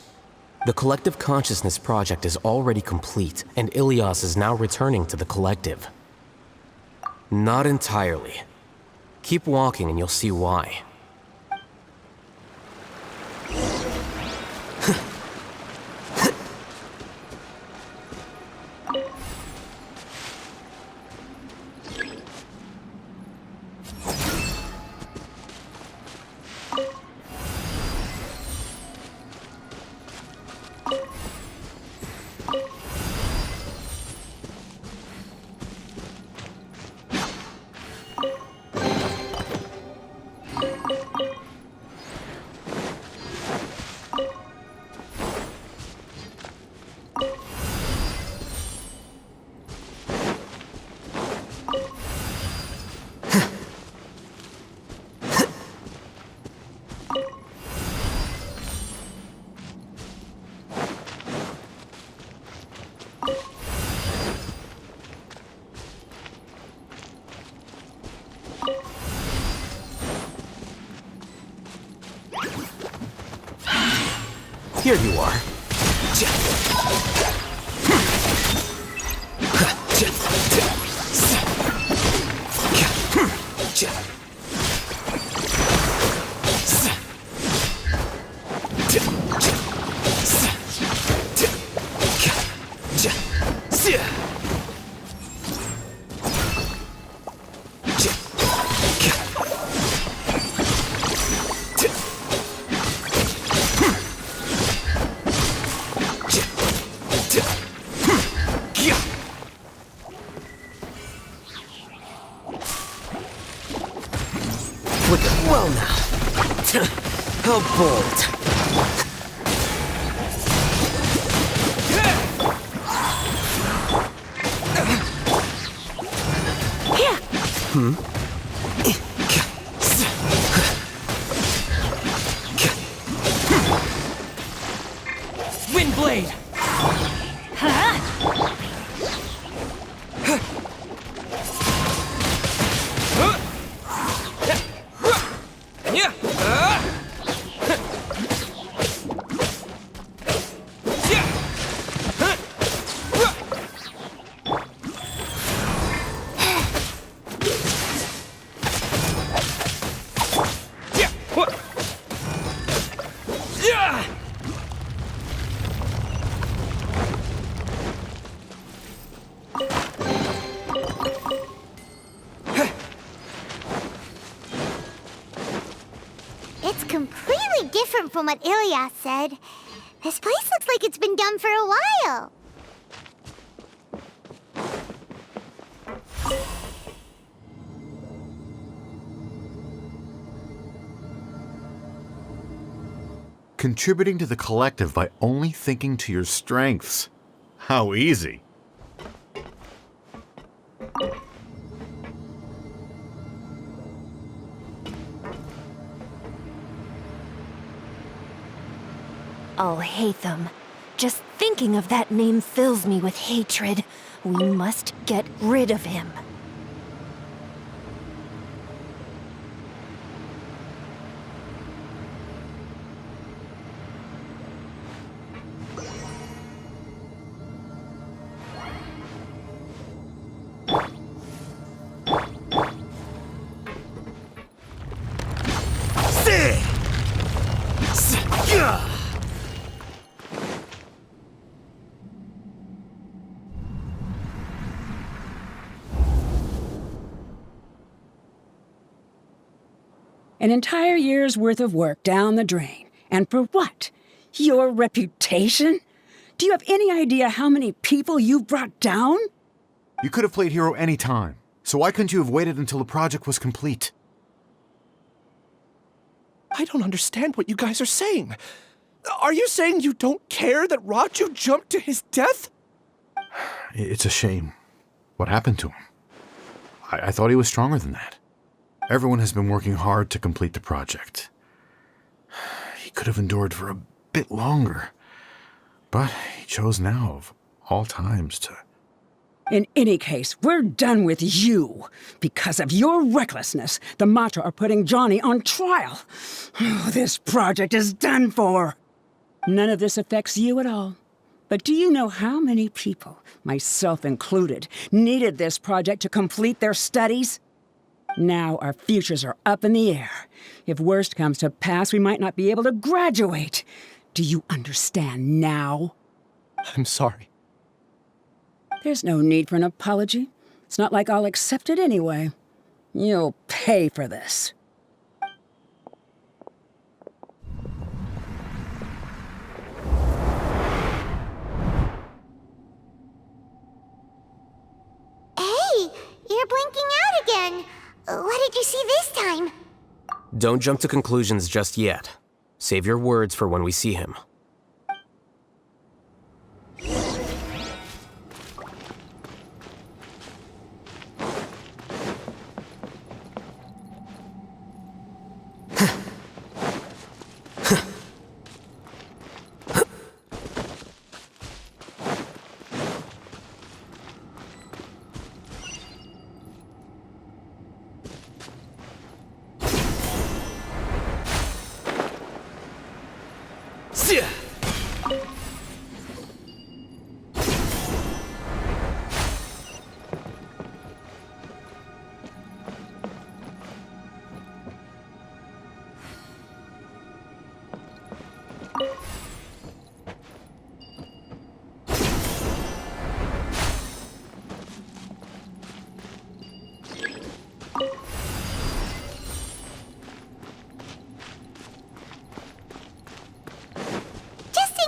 K: The collective consciousness project is already complete, and Ilias is now returning to the collective. Not entirely. Keep walking and you'll see why. Here you are. Well now, how bold. Hmm?
E: Windblade!
H: It's completely different from what Ilias said. This place looks like it's been done for a while.
S: Contributing to the collective by only thinking to your strengths. How easy.
Q: Alhaitham. Just thinking of that name fills me with hatred. We must get rid of him.
O: An entire year's worth of work down the drain. And for what? Your reputation? Do you have any idea how many people you've brought down?
S: You could have played hero any time, so why couldn't you have waited until the project was complete?
I: I don't understand what you guys are saying. Are you saying you don't care that Raju jumped to his death?
S: It's a shame. What happened to him? I thought he was stronger than that. Everyone has been working hard to complete the project. He could have endured for a bit longer, but he chose now, of all times, to...
O: In any case, we're done with you. Because of your recklessness, the Matra are putting Johnny on trial. This project is done for. None of this affects you at all. But do you know how many people, myself included, needed this project to complete their studies? Now our futures are up in the air. If worst comes to pass, we might not be able to graduate. Do you understand now?
I: I'm sorry.
O: There's no need for an apology. It's not like I'll accept it anyway. You'll pay for this.
H: Hey, you're blinking out again. What did you see this time?
K: Don't jump to conclusions just yet. Save your words for when we see him.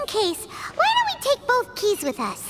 H: Case, why don't we take both keys with us?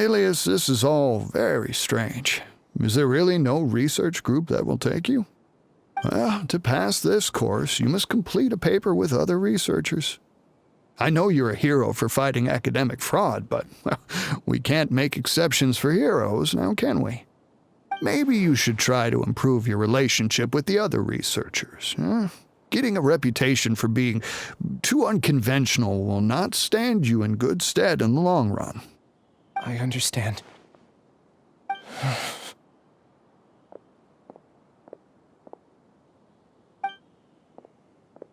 T: Alias, this is all very strange. Is there really no research group that will take you? Well, to pass this course, you must complete a paper with other researchers. I know you're a hero for fighting academic fraud, but well, we can't make exceptions for heroes, now can we? Maybe you should try to improve your relationship with the other researchers. Getting a reputation for being too unconventional will not stand you in good stead in the long run.
I: I understand.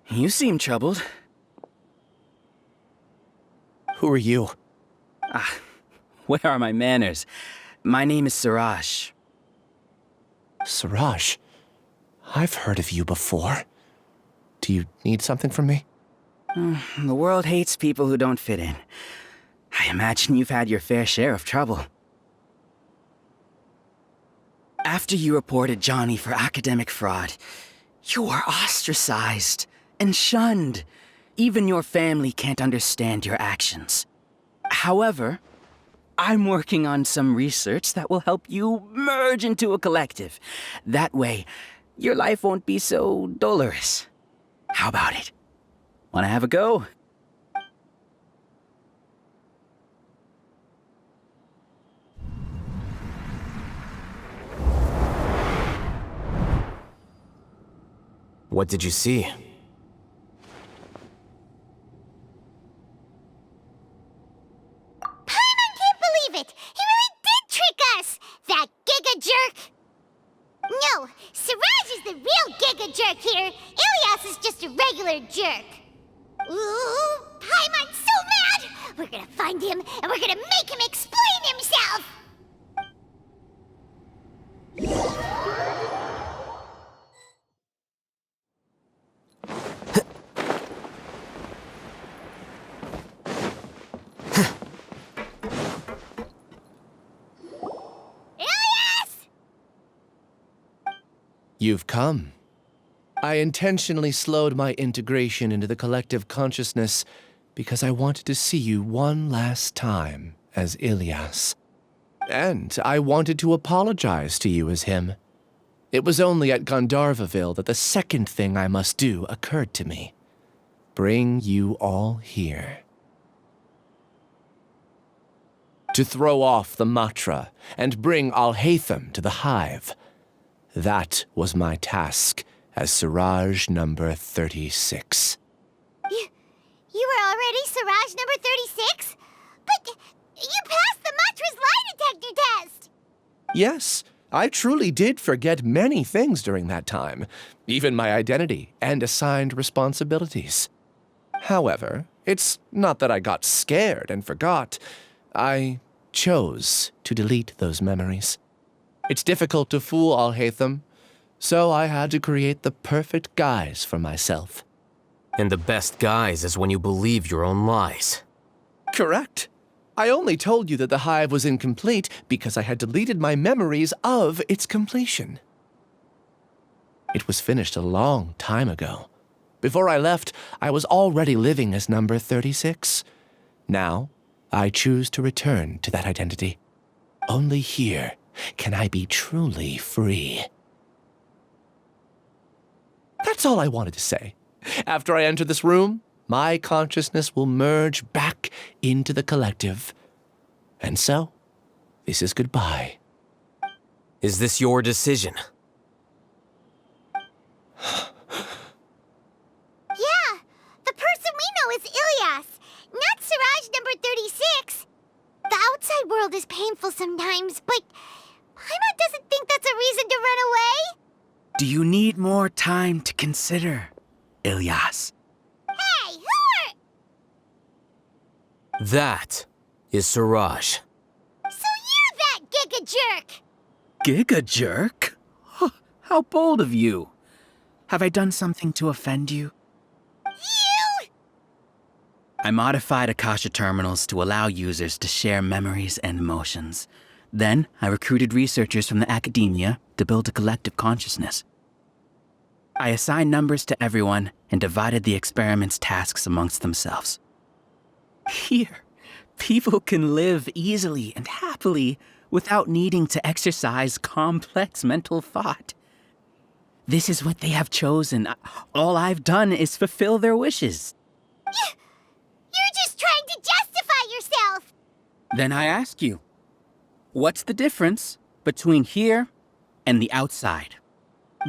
U: You seem troubled.
I: Who are you?
U: Where are my manners? My name is Siraj.
I: Siraj? I've heard of you before. Do you need something from me?
U: The world hates people who don't fit in. I imagine you've had your fair share of trouble. After you reported Johnny for academic fraud, you were ostracized and shunned. Even your family can't understand your actions. However, I'm working on some research that will help you merge into a collective. That way, your life won't be so dolorous. How about it? Wanna have a go?
K: What did you see?
H: Ilias is just a regular jerk. Ooh, Paimon's so mad! We're gonna find him, and we're gonna make him explain himself!
I: You've come. I intentionally slowed my integration into the collective consciousness because I wanted to see you one last time as Ilias. And I wanted to apologize to you as him. It was only at Gandharvaville that the second thing I must do occurred to me. Bring you all here. To throw off the Matra and bring Alhaitham to the hive. That was my task as Siraj number 36.
H: You were already Siraj number 36? But you passed the Matra's lie detector test!
I: Yes, I truly did forget many things during that time, even my identity and assigned responsibilities. However, it's not that I got scared and forgot. I chose to delete those memories. It's difficult to fool Alhaitham, so I had to create the perfect guise for myself.
K: And the best guise is when you believe your own lies.
I: Correct. I only told you that the hive was incomplete because I had deleted my memories of its completion. It was finished a long time ago. Before I left, I was already living as number 36. Now, I choose to return to that identity. Only here can I be truly free. That's all I wanted to say. After I enter this room, my consciousness will merge back into the collective. And so, this is goodbye.
K: Is this your decision?
H: Yeah, the person we know is Ilias, not Siraj number 36. The outside world is painful sometimes, but Paimon doesn't think that's a reason to run away.
U: Do you need more time to consider, Ilias?
H: Hey, who are...
K: That is Siraj.
H: So you're that giga jerk!
U: Giga jerk? How bold of you. Have I done something to offend you?
H: You!
U: I modified Akasha terminals to allow users to share memories and emotions. Then, I recruited researchers from the academia to build a collective consciousness. I assigned numbers to everyone and divided the experiment's tasks amongst themselves. Here, people can live easily and happily without needing to exercise complex mental thought. This is what they have chosen. All I've done is fulfill their wishes.
H: You're just trying to justify yourself!
U: Then I ask you, what's the difference between here and the outside?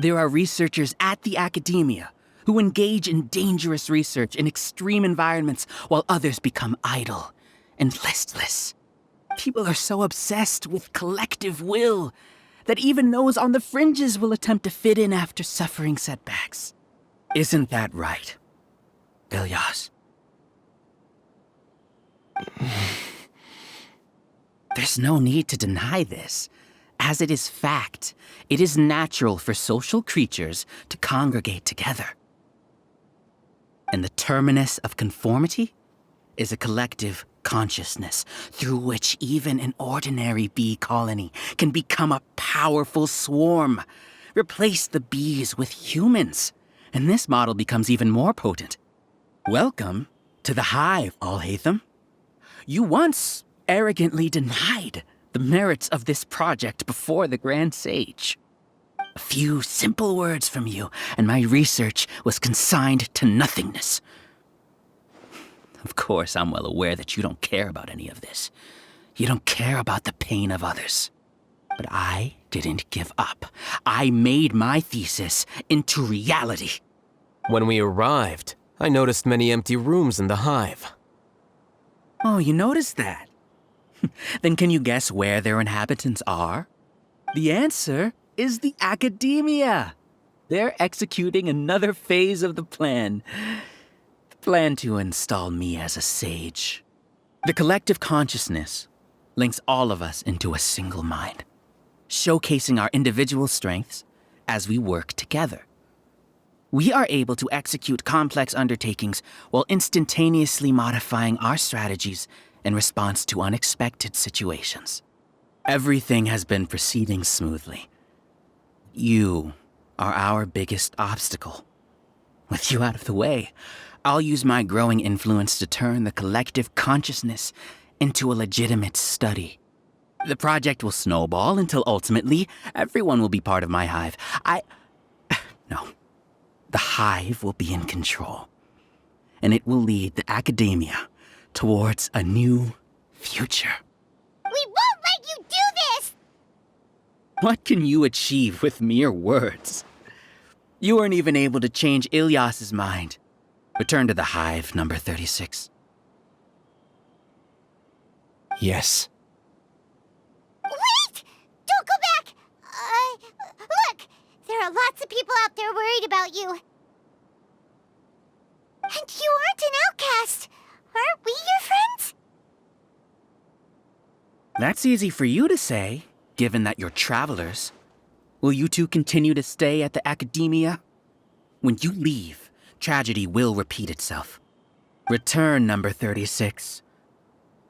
U: There are researchers at the academia who engage in dangerous research in extreme environments while others become idle and listless. People are so obsessed with collective will that even those on the fringes will attempt to fit in after suffering setbacks. Isn't that right, Ilias? There's no need to deny this. As it is fact, it is natural for social creatures to congregate together. And the terminus of conformity is a collective consciousness through which even an ordinary bee colony can become a powerful swarm. Replace the bees with humans, and this model becomes even more potent. Welcome to the hive, Alhaitham. You once arrogantly denied the merits of this project before the Grand Sage. A few simple words from you, and my research was consigned to nothingness. Of course, I'm well aware that you don't care about any of this. You don't care about the pain of others. But I didn't give up. I made my thesis into reality.
K: When we arrived, I noticed many empty rooms in the hive.
U: Oh, you noticed that? Then can you guess where their inhabitants are? The answer is the academia. They're executing another phase of the plan. The plan to install me as a sage. The collective consciousness links all of us into a single mind, showcasing our individual strengths as we work together. We are able to execute complex undertakings while instantaneously modifying our strategies in response to unexpected situations. Everything has been proceeding smoothly. You are our biggest obstacle. With you out of the way, I'll use my growing influence to turn the collective consciousness into a legitimate study. The project will snowball until ultimately everyone will be part of my hive. No. The hive will be in control. And it will lead the academia towards a new future.
H: We won't let you do this!
U: What can you achieve with mere words? You weren't even able to change Ilias's mind. Return to the hive, number 36.
E: Yes.
H: Wait! Don't go back! Look! There are lots of people out there worried about you. And you aren't an outcast. Aren't we your friends?
U: That's easy for you to say, given that you're travelers. Will you two continue to stay at the academia? When you leave, tragedy will repeat itself. Return, number 36.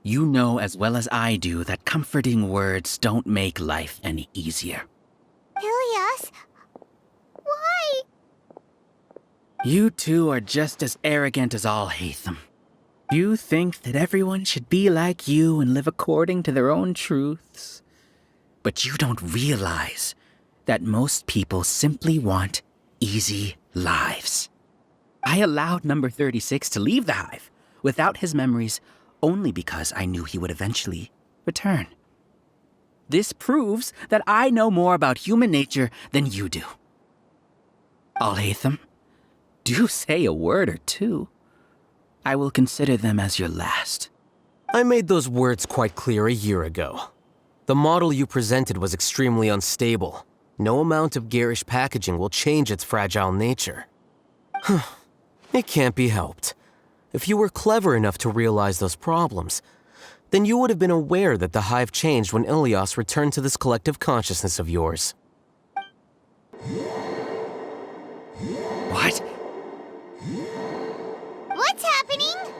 U: You know as well as I do that comforting words don't make life any easier.
H: Ilias? Why?
U: You two are just as arrogant as Alhaitham. You think that everyone should be like you and live according to their own truths. But you don't realize that most people simply want easy lives. I allowed number 36 to leave the hive without his memories only because I knew he would eventually return. This proves that I know more about human nature than you do. Alhaitham, do say a word or two. I will consider them as your last.
K: I made those words quite clear a year ago. The model you presented was extremely unstable. No amount of garish packaging will change its fragile nature. It can't be helped. If you were clever enough to realize those problems, then you would have been aware that the hive changed when Ilias returned to this collective consciousness of yours.
U: What?
H: What's happening?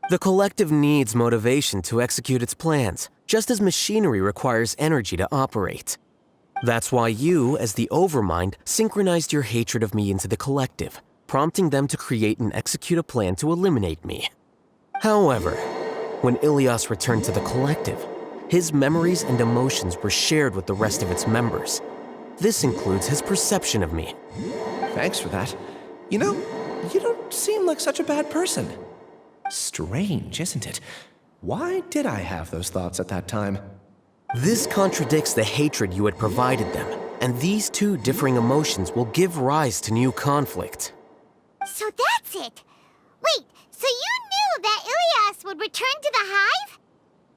K: The collective needs motivation to execute its plans, just as machinery requires energy to operate. That's why you, as the Overmind, synchronized your hatred of me into the collective, prompting them to create and execute a plan to eliminate me. However, when Ilias returned to the collective, his memories and emotions were shared with the rest of its members. This includes his perception of me.
I: Thanks for that. You know, you don't seem like such a bad person. Strange, isn't it? Why did I have those thoughts at that time?
K: This contradicts the hatred you had provided them, and these two differing emotions will give rise to new conflict.
H: So that's it. Wait, so you knew that Ilias would return to the hive?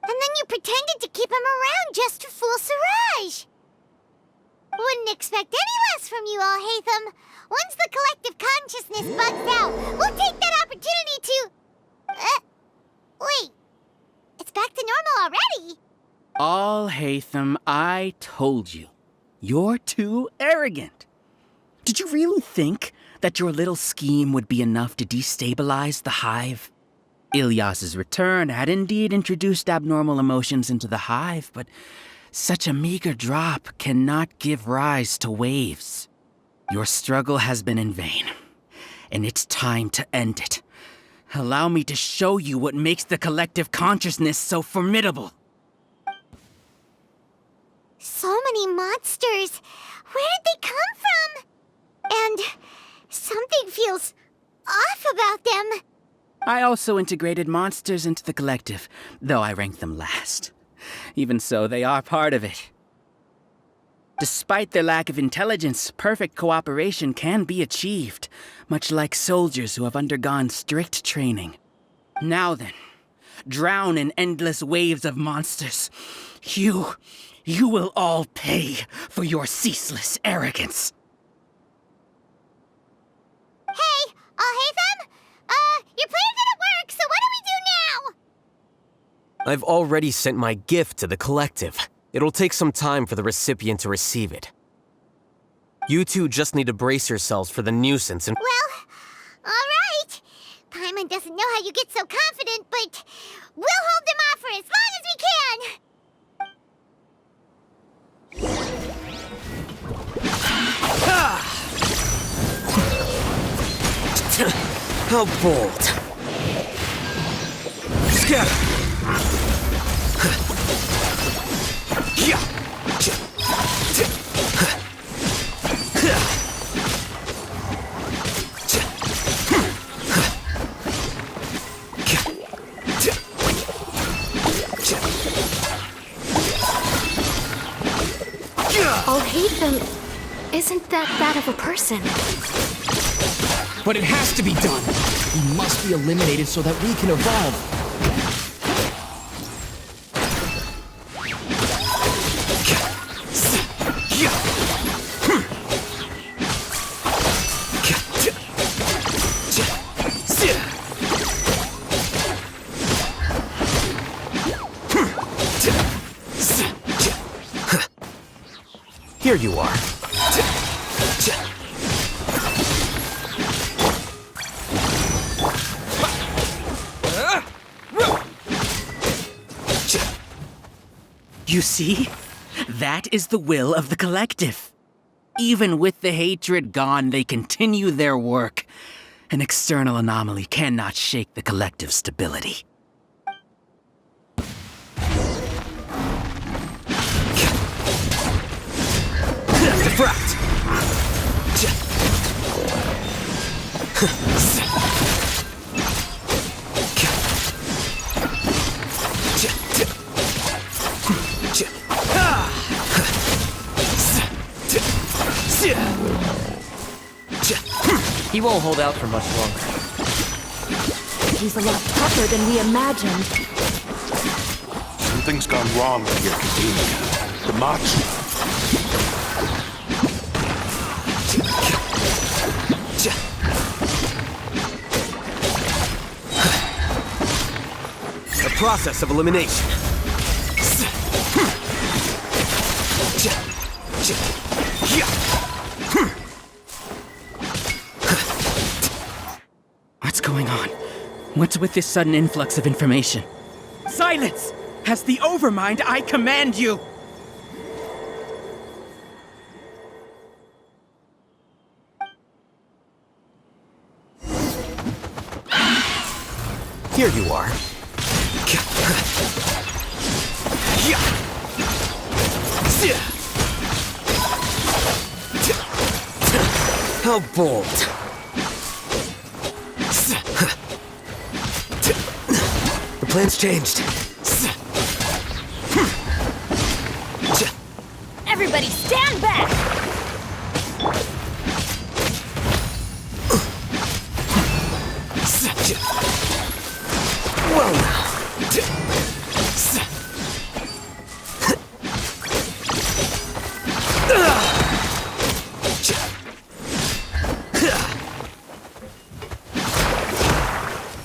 H: And then you pretended to keep him around just to fool Siraj. Wouldn't expect any less from you, Alhaitham. Once the collective consciousness bugs out, we'll take that opportunity to... wait. It's back to normal already.
U: Alhaitham, I told you. You're too arrogant. Did you really think that your little scheme would be enough to destabilize the hive? Ilias's return had indeed introduced abnormal emotions into the hive, but such a meager drop cannot give rise to waves. Your struggle has been in vain, and it's time to end it. Allow me to show you what makes the collective consciousness so formidable.
H: So many monsters. Where did they come from? And something feels off about them.
U: I also integrated monsters into the collective, though I ranked them last. Even so, they are part of it. Despite their lack of intelligence, perfect cooperation can be achieved, much like soldiers who have undergone strict training. Now then, drown in endless waves of monsters. You You will all pay for your ceaseless arrogance.
H: Hey, Alhaitham? Your plan didn't work, so what do we do now?
K: I've already sent my gift to the collective. It'll take some time for the recipient to receive it. You two just need to brace yourselves for the nuisance and—
H: Well, all right. Paimon doesn't know how you get so confident, but we'll hold them off for as long as we can.
K: How bold. Scatter!
B: Alhaitham isn't that bad of a person.
E: But it has to be done. He must be eliminated so that we can evolve.
K: Here you are.
U: You see? That is the will of the collective. Even with the hatred gone, they continue their work. An external anomaly cannot shake the collective's stability.
K: Diffract!
I: He won't hold out for much longer.
Q: He's a lot tougher than we imagined.
A: Something's gone wrong with the Academia. The Matsu.
K: The process of elimination.
U: What's going on? What's with this sudden influx of information? Silence! As the Overmind, I command you!
K: Here you are. How bold. The plan's changed.
Q: Everybody stand back!
K: Well now.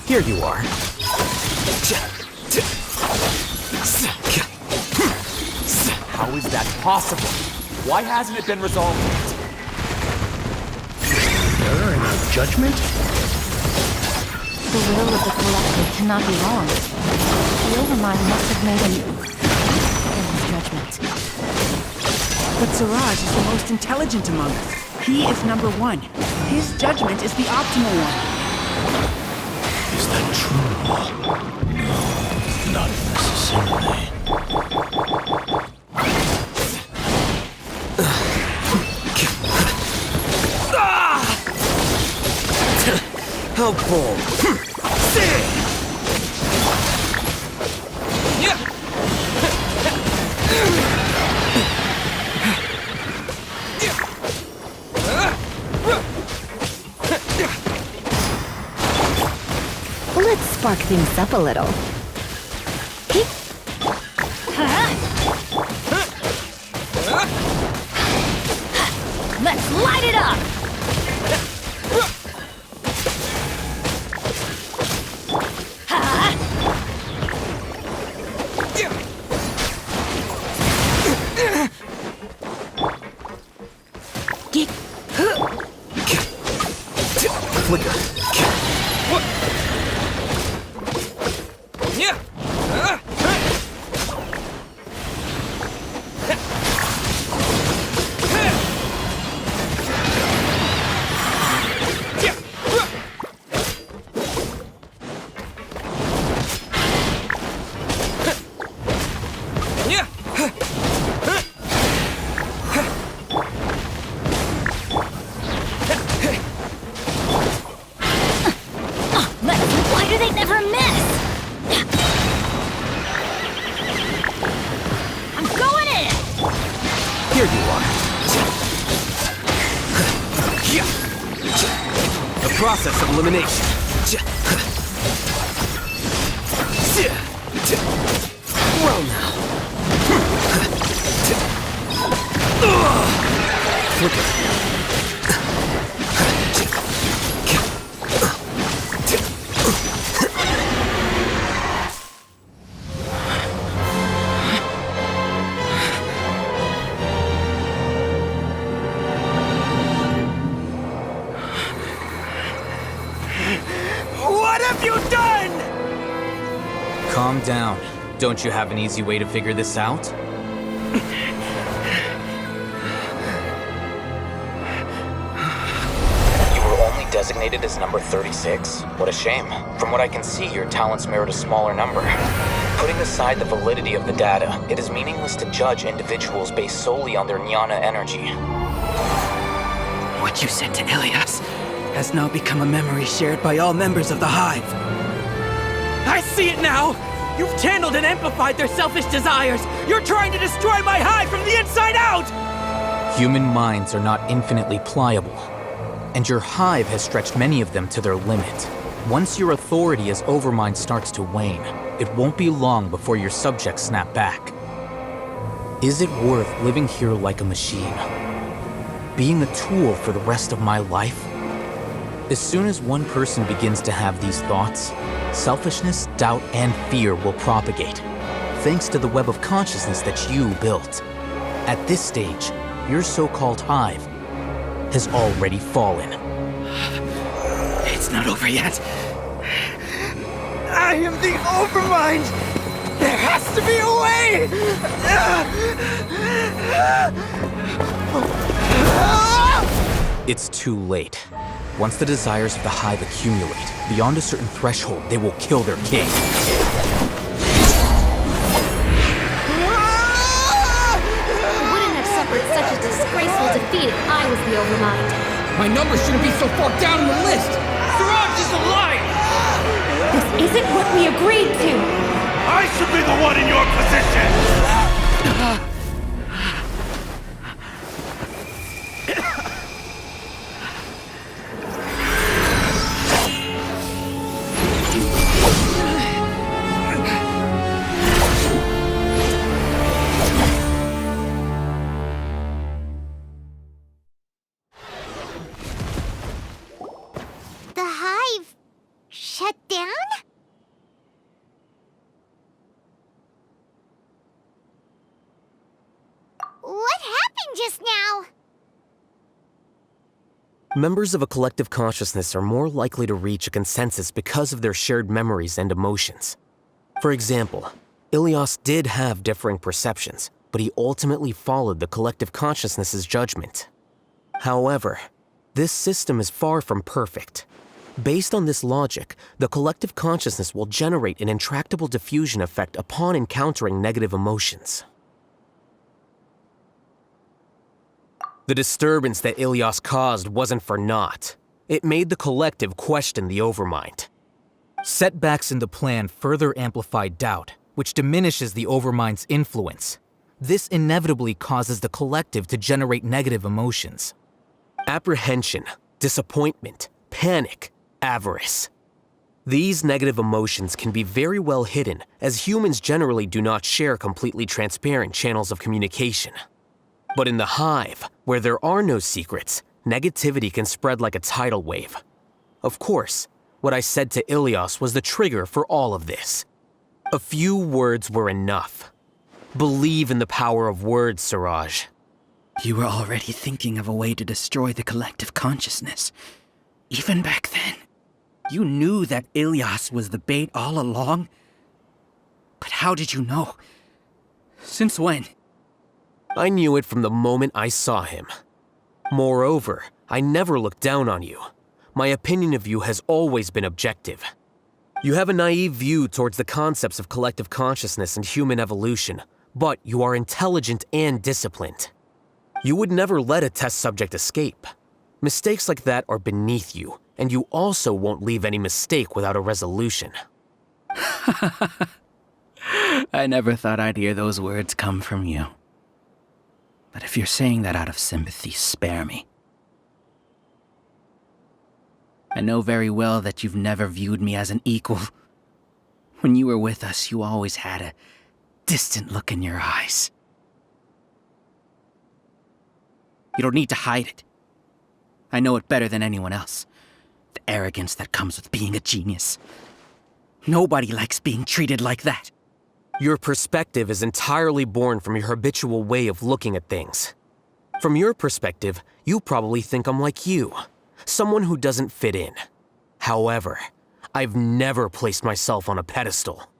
K: Here you are.
D: How is that possible? Why hasn't it been resolved yet?
P: Error in our judgment?
Q: The will of the collective cannot be wrong. The Overmind must have made an in his judgment.
U: But Siraj is the most intelligent among us. He is number one. His judgment is the optimal one.
A: Is that true? No, not necessarily.
K: How bold.
Q: Let's spark things up a little. Let's light it up!
K: Flicker.
Q: Why do they never miss? I'm going in!
K: Here you are. The process of elimination. Well now. Flicker.
G: What have you done?
N: Calm down. Don't you have an easy way to figure this out? You were only designated as number 36? What a shame. From what I can see, your talents merit a smaller number. Putting aside the validity of the data, it is meaningless to judge individuals based solely on their jnana energy.
U: What you said to Ilias has now become a memory shared by all members of the Hive. I see it now! You've channeled and amplified their selfish desires! You're trying to destroy my Hive from the inside out!
N: Human minds are not infinitely pliable, and your Hive has stretched many of them to their limit. Once your authority as Overmind starts to wane, it won't be long before your subjects snap back. Is it worth living here like a machine? Being a tool for the rest of my life? As soon as one person begins to have these thoughts, selfishness, doubt, and fear will propagate, thanks to the web of consciousness that you built. At this stage, your so-called Hive has already fallen.
U: It's not over yet. I am the Overmind! There has to be a way!
N: It's too late. Once the desires of the Hive accumulate, beyond a certain threshold, they will kill their king.
B: I wouldn't have suffered such a disgraceful defeat if I was the Overmind.
E: My number shouldn't be so far down in the list! Siraj is a liar!
Q: This isn't what we agreed to!
A: I should be the one in your position!
H: The Hive shut down? What happened just now?
K: Members of a collective consciousness are more likely to reach a consensus because of their shared memories and emotions. For example, Ilias did have differing perceptions, but he ultimately followed the collective consciousness's judgment. However, this system is far from perfect. Based on this logic, the collective consciousness will generate an intractable diffusion effect upon encountering negative emotions. The disturbance that Ilias caused wasn't for naught. It made the collective question the Overmind.
N: Setbacks in the plan further amplified doubt, which diminishes the Overmind's influence. This inevitably causes the collective to generate negative emotions.
K: Apprehension, disappointment, panic, avarice. These negative emotions can be very well hidden, as humans generally do not share completely transparent channels of communication. But in the Hive, where there are no secrets, negativity can spread like a tidal wave. Of course, what I said to Ilias was the trigger for all of this. A few words were enough. Believe in the power of words, Siraj.
U: You were already thinking of a way to destroy the collective consciousness. Even back then, you knew that Ilias was the bait all along. But how did you know? Since when?
K: I knew it from the moment I saw him. Moreover, I never looked down on you. My opinion of you has always been objective. You have a naive view towards the concepts of collective consciousness and human evolution, but you are intelligent and disciplined. You would never let a test subject escape. Mistakes like that are beneath you, and you also won't leave any mistake without a resolution.
U: I never thought I'd hear those words come from you. But if you're saying that out of sympathy, spare me. I know very well that you've never viewed me as an equal. When you were with us, you always had a distant look in your eyes. You don't need to hide it. I know it better than anyone else. The arrogance that comes with being a genius. Nobody likes being treated like that.
K: Your perspective is entirely born from your habitual way of looking at things. From your perspective, you probably think I'm like you, someone who doesn't fit in. However, I've never placed myself on a pedestal.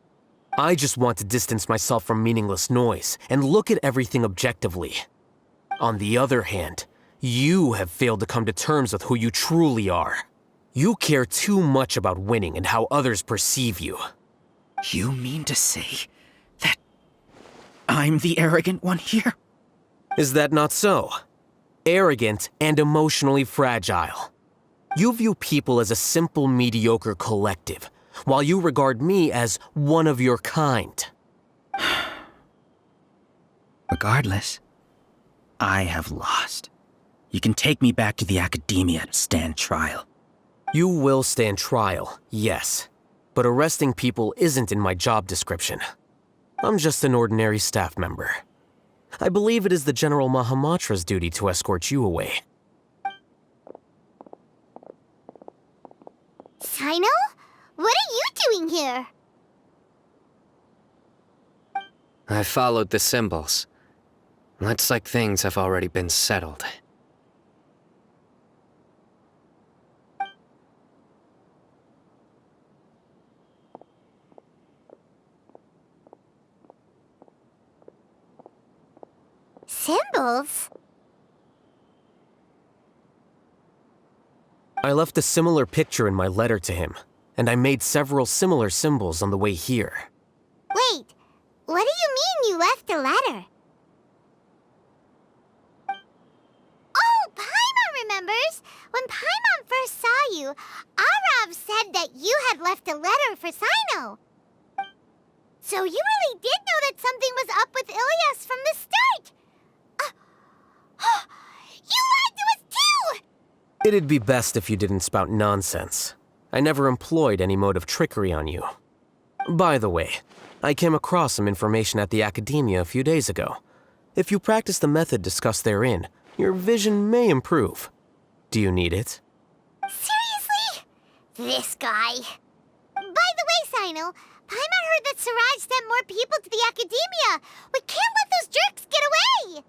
K: I just want to distance myself from meaningless noise and look at everything objectively. On the other hand, you have failed to come to terms with who you truly are. You care too much about winning and how others perceive you.
U: You mean to say that I'm the arrogant one here?
K: Is that not so? Arrogant and emotionally fragile. You view people as a simple, mediocre collective, while you regard me as one of your kind.
U: Regardless, I have lost. You can take me back to the academia to stand trial.
K: You will stand trial, yes. But arresting people isn't in my job description. I'm just an ordinary staff member. I believe it is the General Mahamatra's duty to escort you away.
H: Sino? What are you doing here?
C: I followed the symbols. Looks like things have already been settled.
H: Symbols?
K: I left a similar picture in my letter to him, and I made several similar symbols on the way here.
H: Wait, what do you mean you left a letter? Oh, Paimon remembers! When Paimon first saw you, Arav said that you had left a letter for Sino. So you really did know that something was up with Ilias from the start! You lied to us too!
K: It'd be best if you didn't spout nonsense. I never employed any mode of trickery on you. By the way, I came across some information at the Academia a few days ago. If you practice the method discussed therein, your vision may improve. Do you need it?
H: Seriously? This guy. By the way, Sino, Paimon heard that Siraj sent more people to the Academia. We can't let those jerks get away!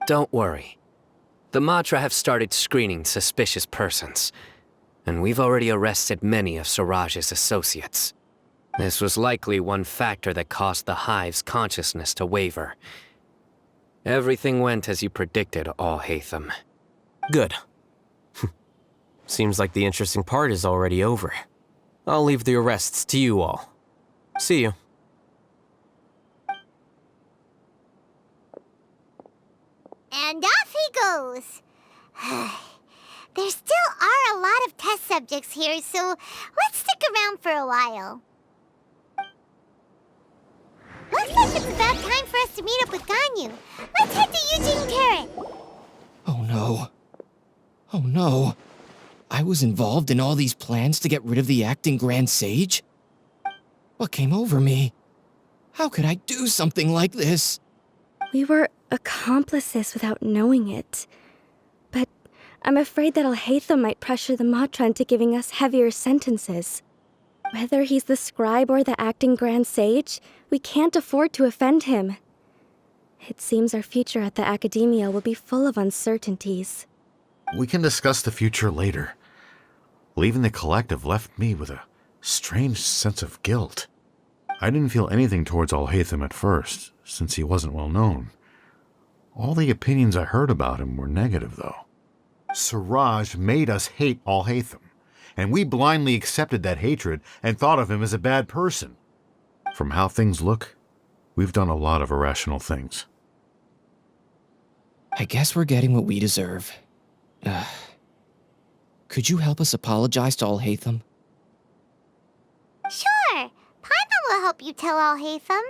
C: Don't worry. The Matra have started screening suspicious persons, and we've already arrested many of Siraj's associates. This was likely one factor that caused the Hive's consciousness to waver. Everything went as you predicted, Alhaitham.
K: Good. Seems like the interesting part is already over. I'll leave the arrests to you all. See you.
H: And off he goes. There still are a lot of test subjects here, so let's stick around for a while. Looks like it's about time for us to meet up with Ganyu. Let's head to Eugene Terrace.
E: Oh no. Oh no. I was involved in all these plans to get rid of the acting Grand Sage? What came over me? How could I do something like this?
Q: We were
F: accomplice this without knowing it. But I'm afraid that Alhaitham might pressure the Matra into giving us heavier sentences. Whether he's the scribe or the acting Grand Sage, we can't afford to offend him. It seems our future at the Academia will be full of uncertainties.
S: We can discuss the future later. Leaving the collective left me with a strange sense of guilt. I didn't feel anything towards Alhaitham at first, since he wasn't well known. All the opinions I heard about him were negative, though. Siraj made us hate Alhaitham, and we blindly accepted that hatred and thought of him as a bad person. From how things look, we've done a lot of irrational things.
E: I guess we're getting what we deserve. Could you help us apologize to Alhaitham?
H: Sure, Paimon will help you tell Alhaitham,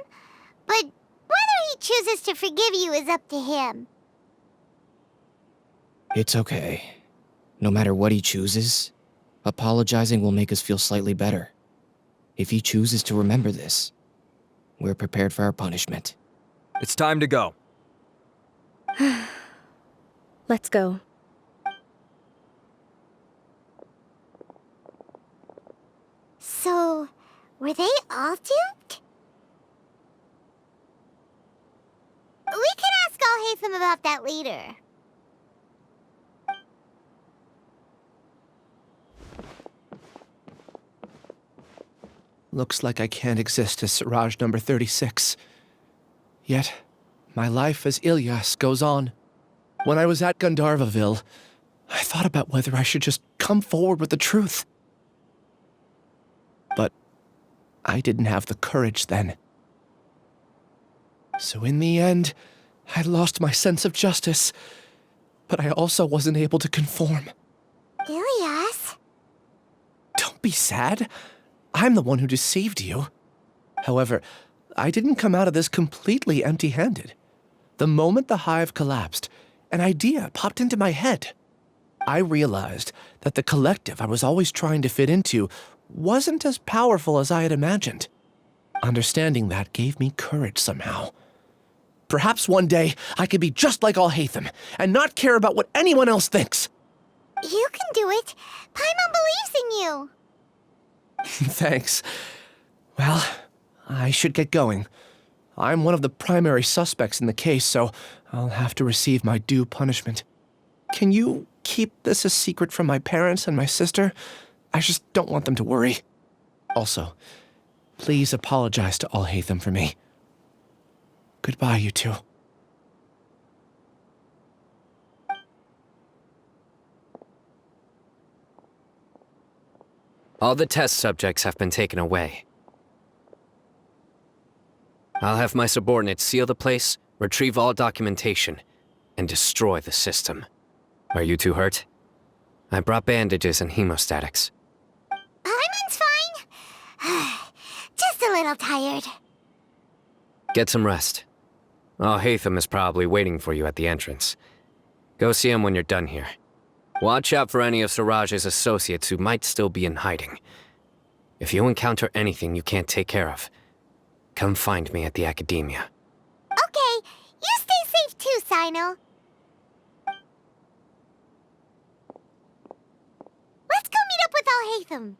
H: but whether he chooses to forgive you is up to him.
E: It's okay. No matter what he chooses, apologizing will make us feel slightly better. If he chooses to remember this, we're prepared for our punishment.
J: It's time to go.
F: Let's go.
H: So, were they all duped? We can ask Alhaitham about that later.
I: Looks like I can't exist as Siraj number 36. Yet, my life as Ilyas goes on. When I was at Gandharvaville, I thought about whether I should just come forward with the truth. But I didn't have the courage then. So in the end, I lost my sense of justice, but I also wasn't able to conform.
H: Ilyas?
I: Don't be sad. I'm the one who deceived you. However, I didn't come out of this completely empty-handed. The moment the hive collapsed, an idea popped into my head. I realized that the collective I was always trying to fit into wasn't as powerful as I had imagined. Understanding that gave me courage somehow. Perhaps one day I could be just like Alhaitham and not care about what anyone else thinks.
H: You can do it. Paimon believes in you.
I: Thanks. Well, I should get going. I'm one of the primary suspects in the case, so I'll have to receive my due punishment. Can you keep this a secret from my parents and my sister? I just don't want them to worry. Also, please apologize to Alhaitham for me. Goodbye, you two.
C: All the test subjects have been taken away. I'll have my subordinates seal the place, retrieve all documentation, and destroy the system. Are you two hurt? I brought bandages and hemostatics.
H: Paimon's fine. Just a little tired.
C: Get some rest. Alhaitham is probably waiting for you at the entrance. Go see him when you're done here. Watch out for any of Siraj's associates who might still be in hiding. If you encounter anything you can't take care of, come find me at the Academia.
H: Okay, you stay safe too, Sino. Let's go meet up with Alhaitham.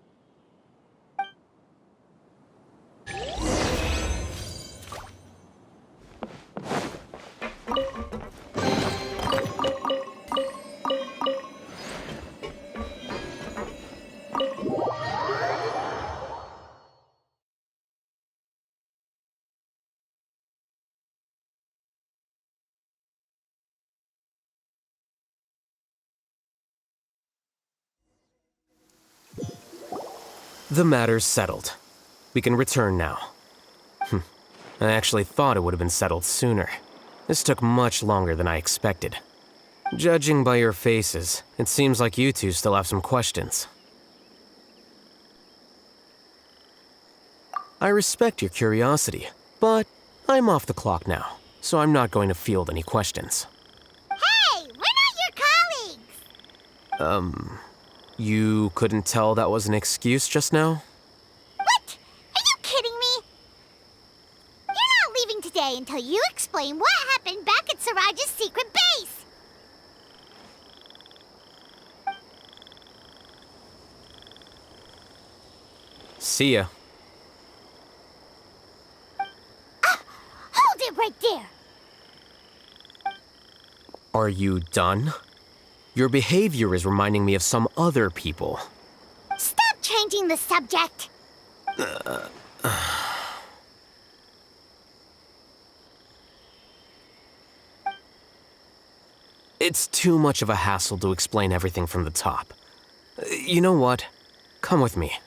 K: The matter's settled. We can return now. I actually thought it would have been settled sooner. This took much longer than I expected. Judging by your faces, it seems like you two still have some questions. I respect your curiosity, but I'm off the clock now, so I'm not going to field any questions.
H: Hey, we're not your colleagues!
K: You couldn't tell that was an excuse just now?
H: What? Are you kidding me? You're not leaving today until you explain what happened back at at Siraj's secret base!
K: See ya.
H: Hold it right there!
K: Are you done? Your behavior is reminding me of some other people.
H: Stop changing the subject!
K: It's too much of a hassle to explain everything from the top. You know what? Come with me.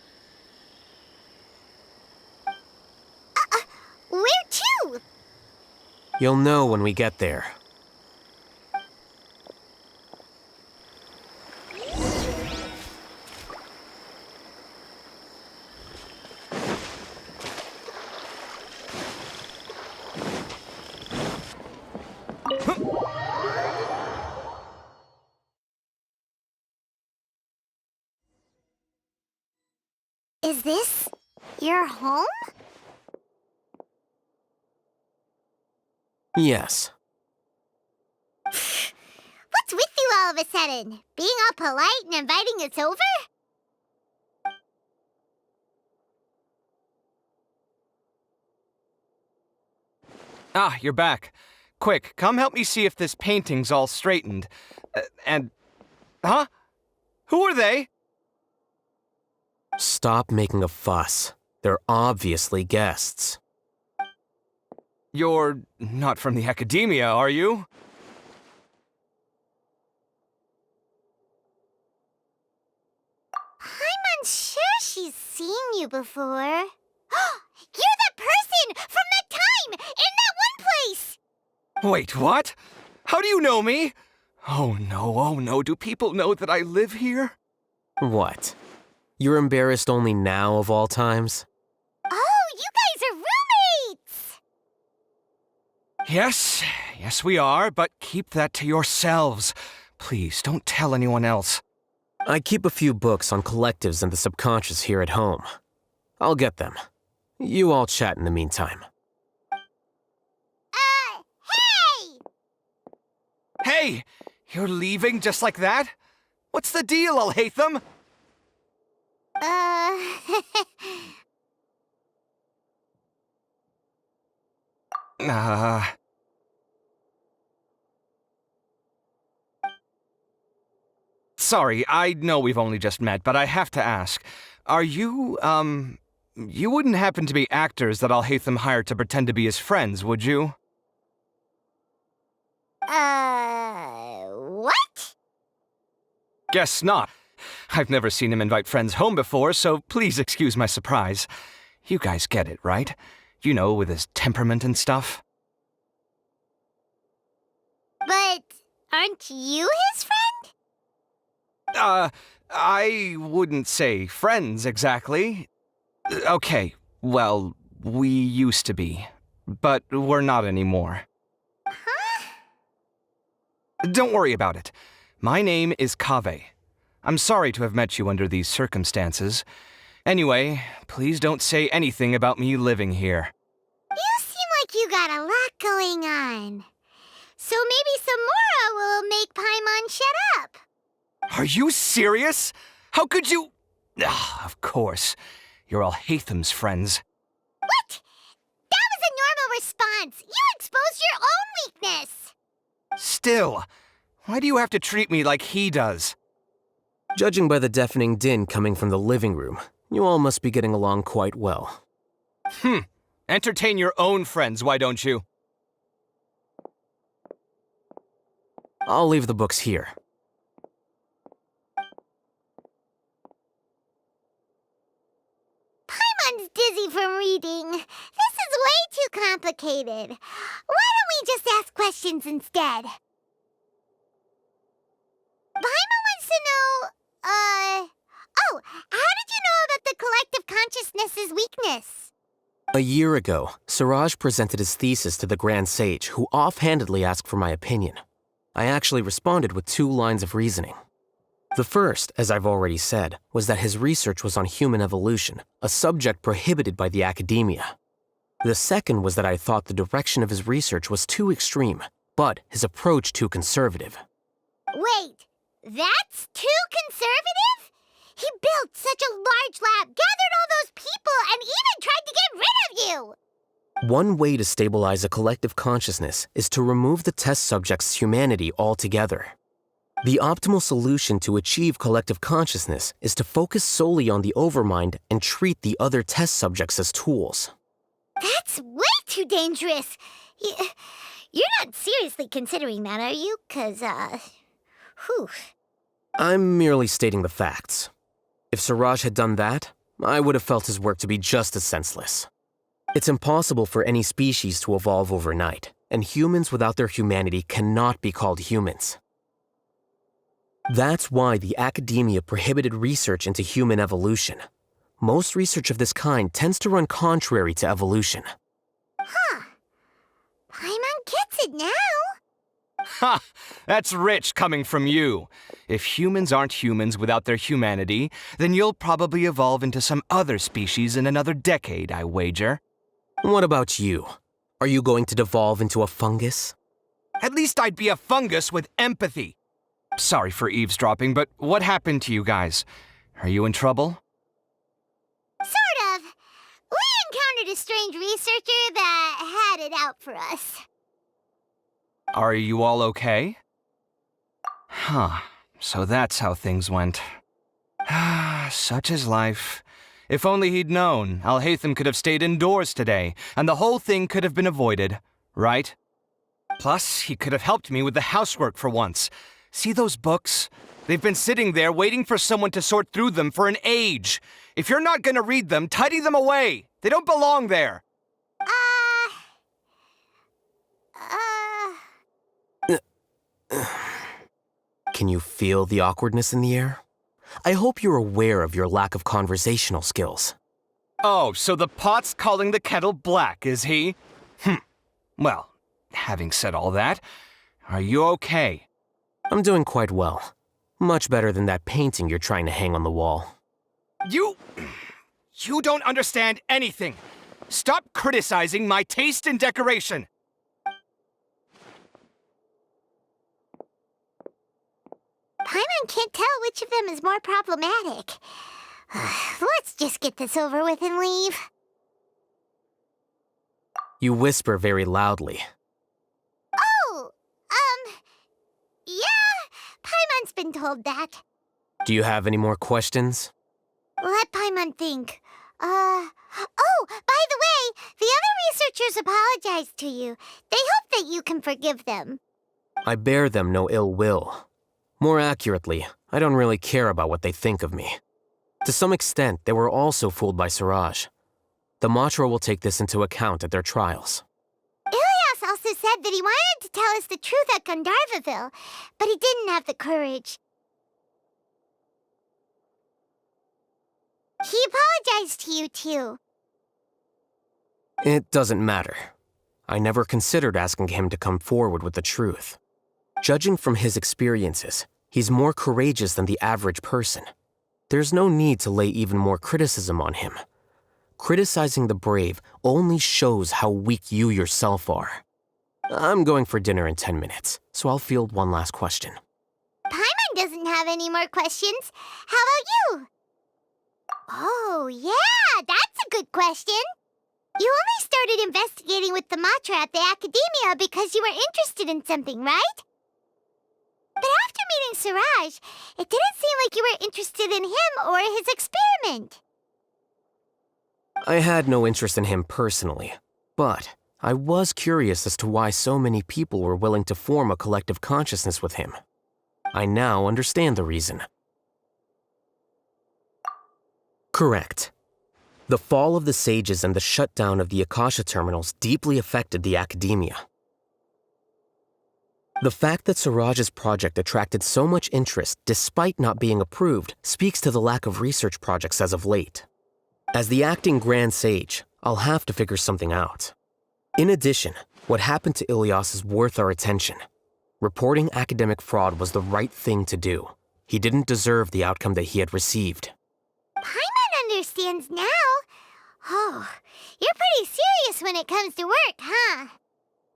H: Where to?
K: You'll know when we get there.
H: Is this your home?
K: Yes.
H: What's with you all of a sudden? Being all polite and inviting us over?
L: Ah, you're back. Quick, come help me see if this painting's all straightened. Huh? Who are they?
K: Stop making a fuss. They're obviously guests.
L: You're not from the academia, are you?
H: I'm unsure she's seen you before. You're that person from that time in that one place!
L: Wait, what? How do you know me? Oh no, do people know that I live here?
K: What? You're embarrassed only now of all times?
H: Oh, you guys are roommates!
L: Yes, we are, but keep that to yourselves. Please, don't tell anyone else.
K: I keep a few books on collectives and the subconscious here at home. I'll get them. You all chat in the meantime.
H: Hey!
L: Hey! You're leaving just like that? What's the deal, Alhaitham? Sorry, I know we've only just met, but I have to ask. Are you, you wouldn't happen to be actors that Alhaitham hired to pretend to be his friends, would you?
H: What?
L: Guess not. I've never seen him invite friends home before, so please excuse my surprise. You guys get it, right? You know, with his temperament and stuff.
H: But aren't you his friend?
L: I wouldn't say friends exactly. Okay, well, we used to be, but we're not anymore.
H: Huh?
L: Don't worry about it. My name is Kaveh. I'm sorry to have met you under these circumstances. Anyway, please don't say anything about me living here.
H: You seem like you got a lot going on. So maybe Sumeru will make Paimon shut up.
L: Are you serious? How could you? Of course. You're Alhaitham's friends.
H: What? That was a normal response. You exposed your own weakness.
L: Still, why do you have to treat me like he does?
K: Judging by the deafening din coming from the living room, you all must be getting along quite well.
L: Entertain your own friends, why don't you?
K: I'll leave the books here.
H: Paimon's dizzy from reading. This is way too complicated. Why don't we just ask questions instead? Paimon wants to know, how did you know about the collective consciousness's weakness?
K: A year ago, Siraj presented his thesis to the Grand Sage, who offhandedly asked for my opinion. I actually responded with 2 lines of reasoning. The first, as I've already said, was that his research was on human evolution, a subject prohibited by the academia. The second was that I thought the direction of his research was too extreme, but his approach too conservative.
H: Wait, that's too conservative? He built such a large lab, gathered all those people, and even tried to get rid of you!
K: One way to stabilize a collective consciousness is to remove the test subject's humanity altogether. The optimal solution to achieve collective consciousness is to focus solely on the overmind and treat the other test subjects as tools.
H: That's way too dangerous! You're not seriously considering that, are you? 'Cause, whew.
K: I'm merely stating the facts. If Siraj had done that, I would have felt his work to be just as senseless. It's impossible for any species to evolve overnight, and humans without their humanity cannot be called humans. That's why the academia prohibited research into human evolution. Most research of this kind tends to run contrary to evolution.
H: Huh. Paimon gets it now.
L: Ha! That's rich coming from you. If humans aren't humans without their humanity, then you'll probably evolve into some other species in another decade, I wager.
K: What about you? Are you going to devolve into a fungus?
L: At least I'd be a fungus with empathy. Sorry for eavesdropping, but what happened to you guys? Are you in trouble?
H: Sort of. We encountered a strange researcher that had it out for us.
L: Are you all okay? Huh. So that's how things went. Such is life. If only he'd known, Alhaitham could have stayed indoors today, and the whole thing could have been avoided, right? Plus, he could have helped me with the housework for once. See those books? They've been sitting there waiting for someone to sort through them for an age. If you're not gonna read them, tidy them away. They don't belong there.
K: Can you feel the awkwardness in the air? I hope you're aware of your lack of conversational skills.
L: Oh, so the pot's calling the kettle black, is he? Well, having said all that, are you okay?
K: I'm doing quite well. Much better than that painting you're trying to hang on the wall.
L: You don't understand anything. Stop criticizing my taste in decoration.
H: Paimon can't tell which of them is more problematic. Let's just get this over with and leave.
K: You whisper very loudly.
H: Oh, yeah, Paimon's been told that.
K: Do you have any more questions?
H: Let Paimon think. Oh, by the way, the other researchers apologized to you. They hope that you can forgive them.
K: I bear them no ill will. More accurately, I don't really care about what they think of me. To some extent, they were also fooled by Siraj. The Matra will take this into account at their trials.
H: Ilias also said that he wanted to tell us the truth at Gandharvaville, but he didn't have the courage. He apologized to you, too.
K: It doesn't matter. I never considered asking him to come forward with the truth. Judging from his experiences, he's more courageous than the average person. There's no need to lay even more criticism on him. Criticizing the brave only shows how weak you yourself are. I'm going for dinner in 10 minutes, so I'll field one last question.
H: Paimon doesn't have any more questions. How about you? Oh, yeah, that's a good question. You only started investigating with the Matra at the Academia because you were interested in something, right? But after meeting Siraj, it didn't seem like you were interested in him or his experiment.
K: I had no interest in him personally, but I was curious as to why so many people were willing to form a collective consciousness with him. I now understand the reason. Correct. The fall of the sages and the shutdown of the Akasha terminals deeply affected the academia. The fact that Siraj's project attracted so much interest despite not being approved speaks to the lack of research projects as of late. As the acting Grand Sage, I'll have to figure something out. In addition, what happened to Ilias is worth our attention. Reporting academic fraud was the right thing to do. He didn't deserve the outcome that he had received.
H: Paimon understands now. Oh, you're pretty serious when it comes to work, huh?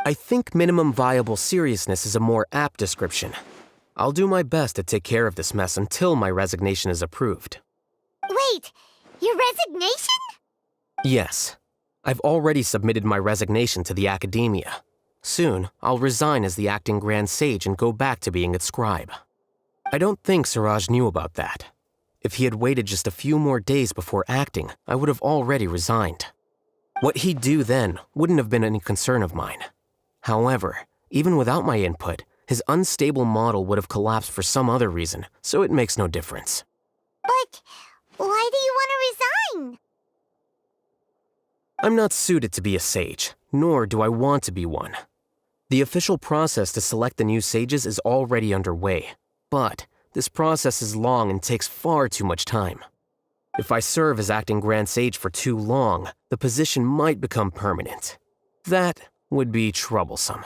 K: I think minimum viable seriousness is a more apt description. I'll do my best to take care of this mess until my resignation is approved.
H: Wait, your resignation?
K: Yes. I've already submitted my resignation to the Academia. Soon, I'll resign as the acting Grand Sage and go back to being its scribe. I don't think Siraj knew about that. If he had waited just a few more days before acting, I would have already resigned. What he'd do then wouldn't have been any concern of mine. However, even without my input, his unstable model would have collapsed for some other reason, so it makes no difference.
H: But why do you want to resign?
K: I'm not suited to be a sage, nor do I want to be one. The official process to select the new sages is already underway, but this process is long and takes far too much time. If I serve as acting Grand Sage for too long, the position might become permanent. That would be troublesome.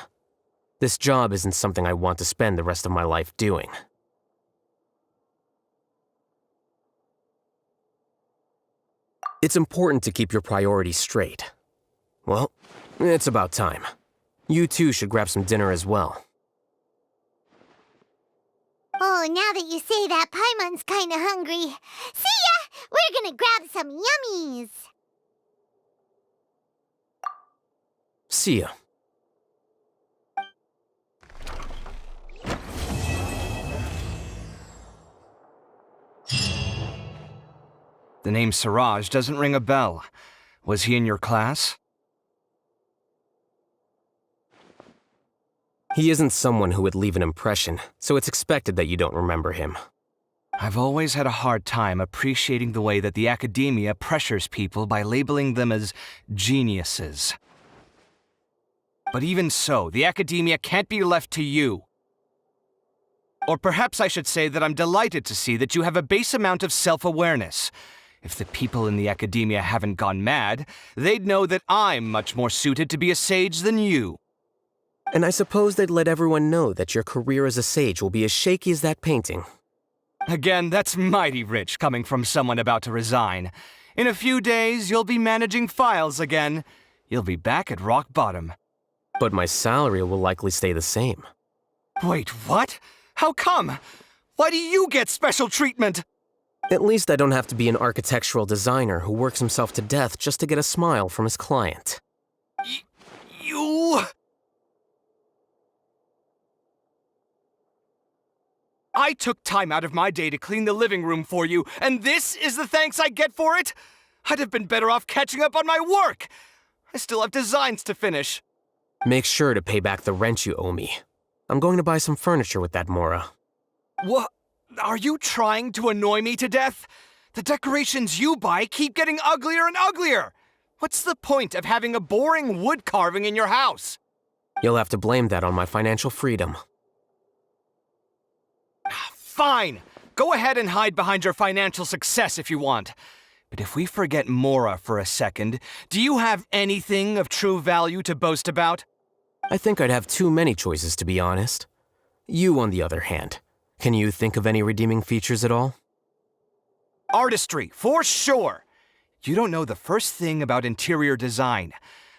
K: This job isn't something I want to spend the rest of my life doing. It's important to keep your priorities straight. Well, it's about time. You two should grab some dinner as well.
H: Oh, now that you say that, Paimon's kinda hungry. See ya! We're gonna grab some yummies!
K: See ya.
L: The name Siraj doesn't ring a bell. Was he in your class?
K: He isn't someone who would leave an impression, so it's expected that you don't remember him.
L: I've always had a hard time appreciating the way that the Academia pressures people by labeling them as geniuses. But even so, the Academia can't be left to you. Or perhaps I should say that I'm delighted to see that you have a base amount of self-awareness. If the people in the Academia haven't gone mad, they'd know that I'm much more suited to be a sage than you.
K: And I suppose they'd let everyone know that your career as a sage will be as shaky as that painting.
L: Again, that's mighty rich coming from someone about to resign. In a few days, you'll be managing files again. You'll be back at rock bottom.
K: But my salary will likely stay the same.
L: Wait, what? How come? Why do you get special treatment?
K: At least I don't have to be an architectural designer who works himself to death just to get a smile from his client.
L: You... I took time out of my day to clean the living room for you, and this is the thanks I get for it? I'd have been better off catching up on my work. I still have designs to finish.
K: Make sure to pay back the rent you owe me. I'm going to buy some furniture with that Mora.
L: What? Are you trying to annoy me to death? The decorations you buy keep getting uglier and uglier. What's the point of having a boring wood carving in your house?
K: You'll have to blame that on my financial freedom.
L: Fine. Go ahead and hide behind your financial success if you want. But if we forget Mora for a second, do you have anything of true value to boast about?
K: I think I'd have too many choices, to be honest. You, on the other hand, can you think of any redeeming features at all?
L: Artistry, for sure. You don't know the first thing about interior design.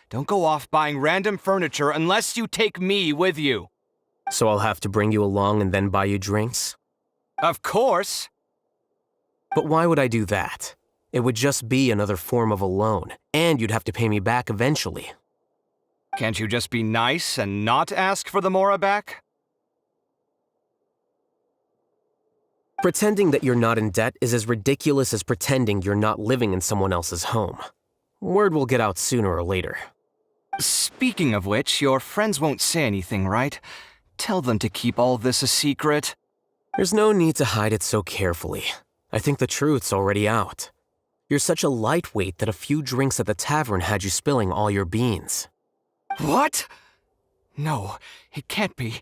L: Don't go off buying random furniture unless you take me with you.
K: So I'll have to bring you along and then buy you drinks?
L: Of course.
K: But why would I do that? It would just be another form of a loan, and you'd have to pay me back eventually.
L: Can't you just be nice and not ask for the Mora back?
K: Pretending that you're not in debt is as ridiculous as pretending you're not living in someone else's home. Word will get out sooner or later.
L: Speaking of which, your friends won't say anything, right? Tell them to keep all this a secret.
K: There's no need to hide it so carefully. I think the truth's already out. You're such a lightweight that a few drinks at the tavern had you spilling all your beans.
L: What? No, it can't be.